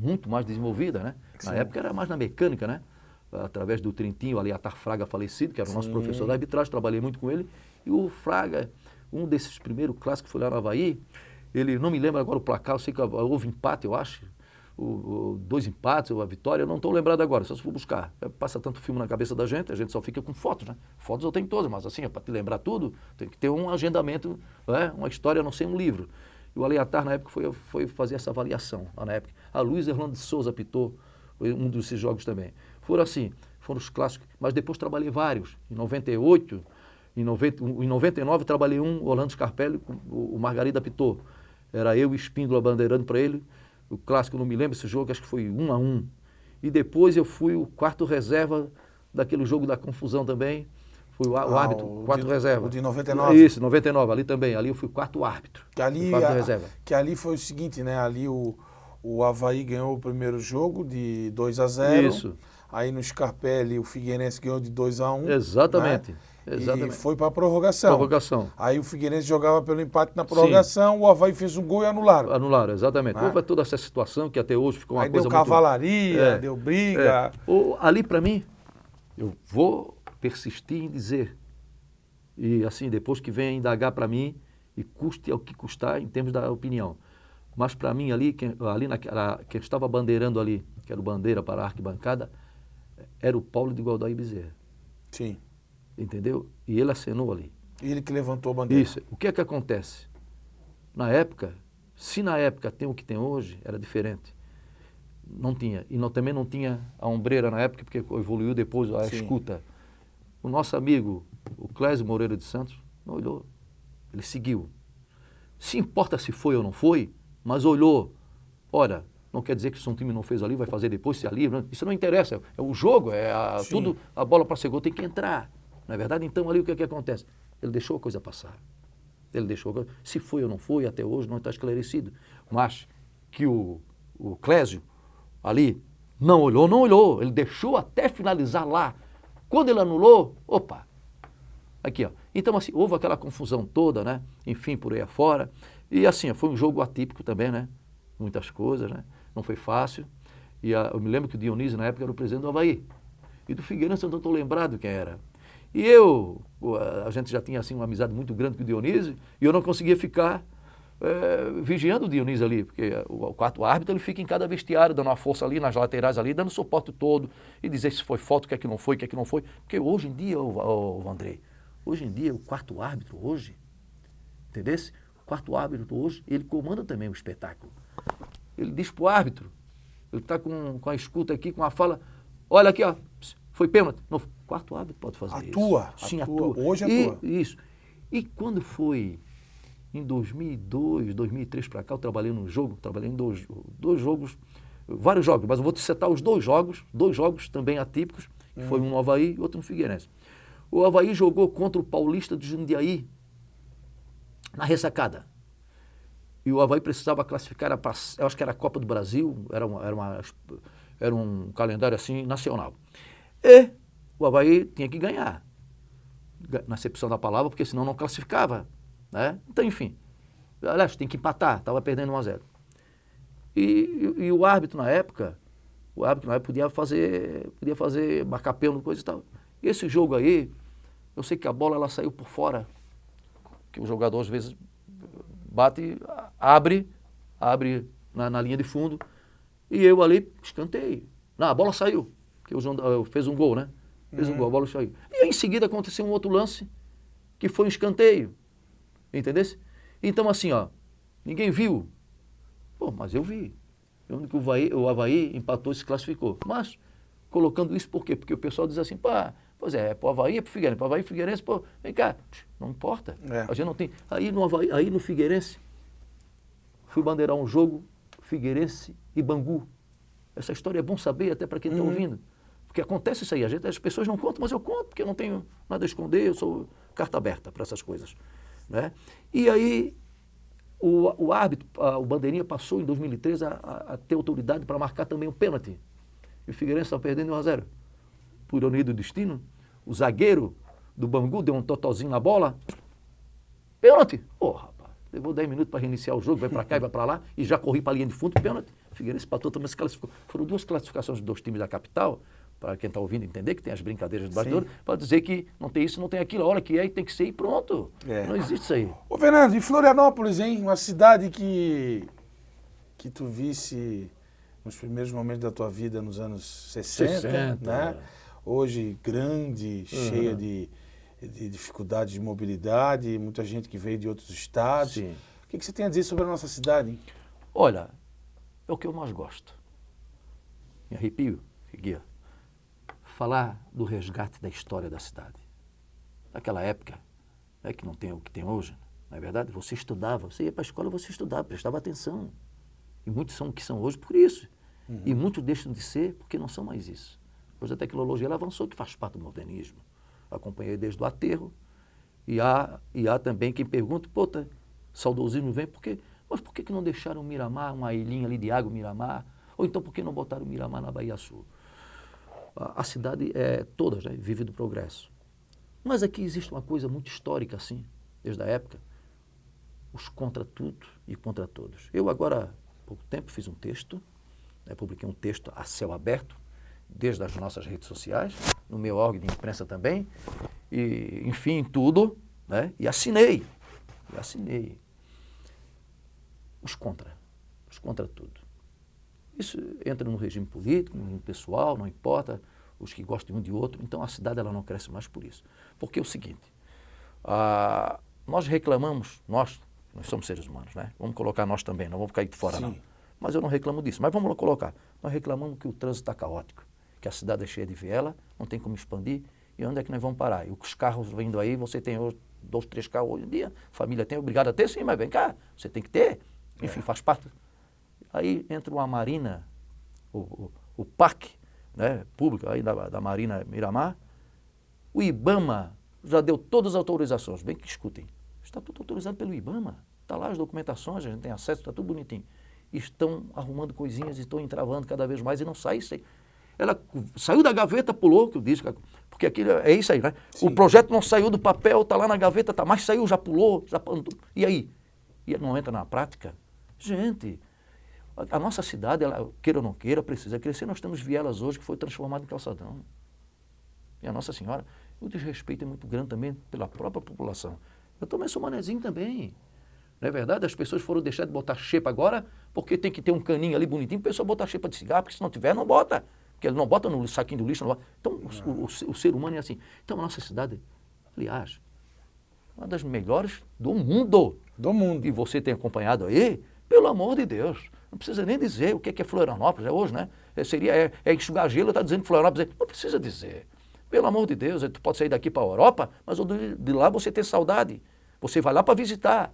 muito mais desenvolvida, né? Na época era mais na mecânica, né? Através do Trintinho, ali, Atar Fraga falecido, que era o nosso professor da arbitragem, trabalhei muito com ele. E o Fraga, um desses primeiros clássicos que foi lá no Avaí, ele, não me lembro agora o placar, eu sei que houve empate, eu acho, 2 empates, ou a vitória, eu não estou lembrado agora, só se for buscar. Passa tanto filme na cabeça da gente, a gente só fica com fotos, né? Fotos eu tenho todas, mas assim, para te lembrar tudo, tem que ter um agendamento, uma história, a não ser um livro. E o Aleatar, na época, foi fazer essa avaliação, lá na época. A Luiz Erlando de Souza apitou um desses jogos também. Foram os clássicos, mas depois trabalhei vários. Em 98, em 99 trabalhei o Orlando Scarpelli, o Margarida apitou. Era eu e Espíndola bandeirando para ele. O clássico, não me lembro esse jogo, acho que foi 1-1. E depois eu fui o quarto reserva daquele jogo da confusão também. Fui o árbitro, quarto reserva. O de 99. Isso, 99, ali também. Ali eu fui quarto árbitro. Que ali foi o seguinte, né? Ali o Avaí ganhou o primeiro jogo de 2-0. Isso. Aí no Scarpelli o Figueirense ganhou de 2-1. Exatamente. Né? Exatamente. E foi para a prorrogação. Aí o Figueirense jogava pelo empate na prorrogação, sim. O Avaí fez um gol e anularam. Anularam, exatamente. Né? Houve toda essa situação que até hoje ficou uma aí coisa deu cavalaria, deu briga. Ali para mim, eu vou persistir em dizer, e assim, depois que venha indagar para mim, e custe ao que custar em termos da opinião. Mas para mim quem estava bandeirando ali, que era o bandeira para a arquibancada, era o Paulo de Godoy Bezerra. Sim. Entendeu? E ele acenou ali. Ele que levantou a bandeira. Isso. O que é que acontece? Na época, se na época tem o que tem hoje, era diferente. Não tinha. E também não tinha a ombreira na época, porque evoluiu depois a escuta. O nosso amigo, o Clésio Moreira de Santos, não olhou. Ele seguiu. Se importa se foi ou não foi, mas olhou. Ora, não quer dizer que se um time não fez ali, vai fazer depois, se ali. Isso não interessa. É o jogo, tudo, a bola para ser gol tem que entrar. Não é verdade? Então, ali o que acontece? Ele deixou a coisa passar. Se foi ou não foi, até hoje não está esclarecido. Mas que o Clésio ali não olhou. Ele deixou até finalizar lá. Quando ele anulou, opa! Aqui, ó. Então, assim, houve aquela confusão toda, né? Enfim, por aí afora. E assim, foi um jogo atípico também, né? Muitas coisas, né? Não foi fácil. E eu me lembro que o Dionísio, na época, era o presidente do Avaí. E do Figueirense eu não estou lembrado quem era. E a gente já tinha assim uma amizade muito grande com o Dionísio, e eu não conseguia ficar vigiando o Dionísio ali, porque o quarto árbitro ele fica em cada vestiário, dando uma força ali nas laterais ali, dando suporte todo e dizer se foi falta, o que é que não foi, o que é que não foi. Porque hoje em dia, o Vandrei, hoje em dia o quarto árbitro hoje, entendeu? O quarto árbitro hoje, ele comanda também o espetáculo. Ele diz pro árbitro, ele está com a escuta aqui, com a fala, olha aqui, ó, foi pênalti. Não, o quarto árbitro pode fazer atua, isso. Sim, atua. atua. Hoje atua. Isso. E quando foi em 2002, 2003 para cá, eu trabalhei em dois jogos, vários jogos, mas eu vou te citar os dois jogos também atípicos, que foi um no Avaí e outro no Figueirense. O Avaí jogou contra o Paulista de Jundiaí, na ressacada. E o Avaí precisava classificar, eu acho que era a Copa do Brasil, era um calendário assim nacional. E o Avaí tinha que ganhar, na acepção da palavra, porque senão não classificava. Né? Então, enfim, aliás, tem que empatar, estava perdendo 1-0. E o árbitro na época podia fazer, marcar pênalti, coisa e tal. E esse jogo aí, eu sei que a bola ela saiu por fora, que o jogador às vezes bate, abre na linha de fundo, e eu ali escanteio. Não, a bola saiu, porque fez um gol, né? Fez um gol, a bola saiu. E aí, em seguida aconteceu um outro lance, que foi um escanteio. Entendeu? Então, assim, ó, ninguém viu. Pô, mas eu vi. O Avaí empatou e se classificou. Mas, colocando isso por quê? Porque o pessoal diz assim, pá, pois é pro Avaí, é pro Figueirense. Pro Avaí e Figueirense, pô, vem cá. Não importa. A gente não tem. Aí no Avaí, aí no Figueirense, fui bandeirar um jogo, Figueirense e Bangu. Essa história é bom saber até para quem está ouvindo. Porque acontece isso aí. As pessoas não contam, mas eu conto, porque eu não tenho nada a esconder, eu sou carta aberta para essas coisas. Né? E aí o árbitro, o Bandeirinha, passou em 2013 a ter autoridade para marcar também um pênalti. E o Figueirense estava perdendo 1-0. Por ironia do destino, o zagueiro do Bangu deu um totozinho na bola. Pênalti! Pô, rapaz, levou 10 minutos para reiniciar o jogo, vai para cá e vai para lá, e já corri para a linha de fundo, pênalti. O Figueirense empatou, também se classificou. Foram 2 classificações de 2 times da capital, para quem está ouvindo entender que tem as brincadeiras do bastidor, para dizer que não tem isso, não tem aquilo, a hora que é e tem que ser e pronto. Não existe isso aí. Ô Fernando, e Florianópolis, hein? Uma cidade que tu visse nos primeiros momentos da tua vida nos anos 60, né? Hoje grande, cheia de dificuldades de mobilidade, muita gente que veio de outros estados. Sim. O que você tem a dizer sobre a nossa cidade, hein? Olha, é o que eu mais gosto. Me arrepio, guia. Falar do resgate da história da cidade. Naquela época, que não tem o que tem hoje, não é verdade? Você estudava, você ia para a escola, você estudava, prestava atenção. E muitos são o que são hoje por isso. E muitos deixam de ser porque não são mais isso. Hoje a tecnologia ela avançou, que faz parte do modernismo. Eu acompanhei desde o aterro. E há também quem pergunta, pô, saudosismo vem, mas por que não deixaram o Miramar, uma ilhinha ali de água, Miramar? Ou então por que não botaram o Miramar na Bahia Sul? A cidade toda já vive do progresso. Mas aqui existe uma coisa muito histórica, assim, desde a época. Os contra tudo e contra todos. Eu agora, há pouco tempo, fiz um texto, publiquei um texto a céu aberto, desde as nossas redes sociais, no meu órgão de imprensa também, e, enfim, tudo, né? E assinei. Os contra tudo. Isso entra no regime político, no regime pessoal, não importa, os que gostam de um de outro. Então a cidade ela não cresce mais por isso. Porque é o seguinte, nós reclamamos, nós somos seres humanos, né? Vamos colocar nós também, não vamos cair de fora. Sim. Não. Mas eu não reclamo disso, mas vamos colocar. Nós reclamamos que o trânsito está caótico, que a cidade é cheia de viela, não tem como expandir, e onde é que nós vamos parar? E os carros vindo aí, você tem hoje 2, 3 carros hoje em dia, família tem, obrigado a ter, sim, mas vem cá, você tem que ter, enfim, faz parte. Aí entra uma marina, o PAC, né, público aí da Marina Miramar, o IBAMA já deu todas as autorizações, bem que escutem, está tudo autorizado pelo IBAMA, está lá as documentações, a gente tem acesso, está tudo bonitinho. Estão arrumando coisinhas e estão entravando cada vez mais e não sai isso aí. Ela saiu da gaveta, pulou, que eu disse, porque aquilo é isso aí, né? Sim. O projeto não saiu do papel, está lá na gaveta, mas saiu, já pulou, já andou. E aí? E não entra na prática? Gente, a nossa cidade, ela, queira ou não queira, precisa crescer. Nós temos vielas hoje que foi transformado em calçadão. E a Nossa Senhora, o desrespeito é muito grande também pela própria população. Eu também sou manezinho também. Não é verdade? As pessoas foram deixar de botar xepa agora porque tem que ter um caninho ali bonitinho para a pessoa botar xepa de cigarro, porque se não tiver, não bota. Porque ele não bota no saquinho do lixo. Não bota. Então, o ser humano é assim. Então, a nossa cidade, aliás, uma das melhores do mundo. Do mundo. E você tem acompanhado aí, pelo amor de Deus. Não precisa nem dizer o que é Florianópolis, é hoje, né? É enxugar gelo, está dizendo Florianópolis. Não precisa dizer. Pelo amor de Deus, tu pode sair daqui para a Europa, mas de lá você tem saudade. Você vai lá para visitar.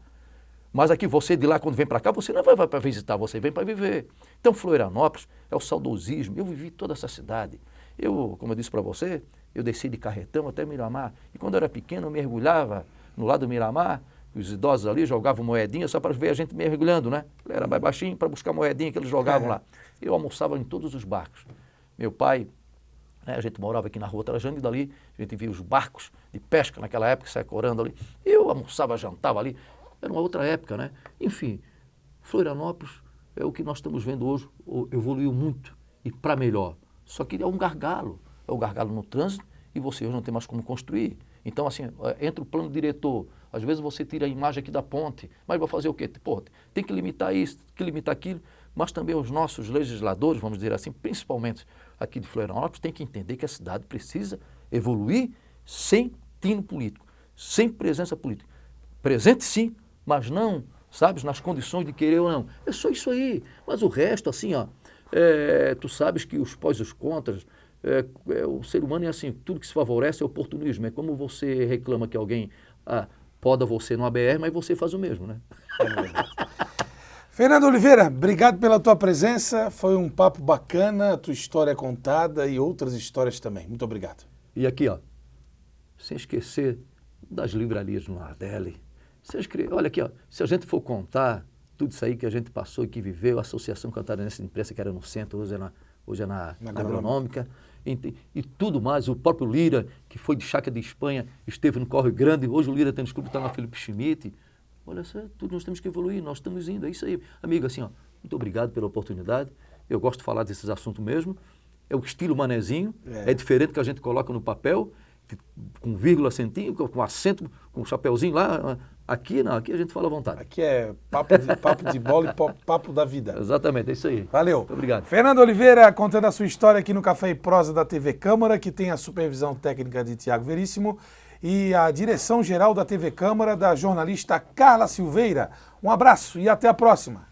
Mas aqui você de lá, quando vem para cá, você não vai para visitar, você vem para viver. Então, Florianópolis é o saudosismo. Eu vivi toda essa cidade. Eu, como eu disse para você, eu desci de carretão até Miramar. E quando eu era pequeno, eu mergulhava no lado do Miramar. Os idosos ali jogavam moedinha só para ver a gente mergulhando, né? Ele era mais baixinho para buscar moedinha que eles jogavam lá. Eu almoçava em todos os barcos. Meu pai, né, a gente morava aqui na rua Trajano e dali a gente via os barcos de pesca naquela época, saia corando ali. Eu almoçava, jantava ali. Era uma outra época, né? Enfim, Florianópolis é o que nós estamos vendo hoje, evoluiu muito e para melhor. Só que é um gargalo no trânsito e você hoje não tem mais como construir. Então, assim, entra o plano diretor, às vezes você tira a imagem aqui da ponte, mas vai fazer o quê? Pô, tem que limitar isso, tem que limitar aquilo, mas também os nossos legisladores, vamos dizer assim, principalmente aqui de Florianópolis, tem que entender que a cidade precisa evoluir sem tino político, sem presença política. Presente sim, mas não, sabes, nas condições de querer ou não. É só isso aí. Mas o resto, assim, ó, tu sabes que os pós e os contras, o ser humano é assim, tudo que se favorece é oportunismo. É como você reclama que alguém poda você no ABR, mas você faz o mesmo, né? Fernando Oliveira, obrigado pela tua presença. Foi um papo bacana, a tua história contada e outras histórias também. Muito obrigado. E aqui, ó, sem esquecer das livrarias no Nardelli. Olha aqui, ó, se a gente for contar tudo isso aí que a gente passou e que viveu, a Associação Catarinense de Imprensa, que era no centro, hoje é na Agronômica, e tudo mais, o próprio Lira, que foi de Chácara de Espanha, esteve no Corre Grande, hoje o Lira Tênis Clube está na Felipe Schmidt. Olha só, tudo nós temos que evoluir, nós estamos indo, é isso aí. Amigo, assim, ó, muito obrigado pela oportunidade, eu gosto de falar desses assuntos mesmo, é o estilo manezinho, é diferente que a gente coloca no papel, com vírgula, centinho, com acento, com um chapeuzinho lá. Aqui não, aqui a gente fala à vontade. Aqui é papo de bola e papo da vida. Exatamente, é isso aí. Valeu. Muito obrigado. Fernando Oliveira contando a sua história aqui no Café e Prosa da TV Câmara, que tem a supervisão técnica de Tiago Veríssimo e a direção geral da TV Câmara da jornalista Carla Silveira. Um abraço e até a próxima.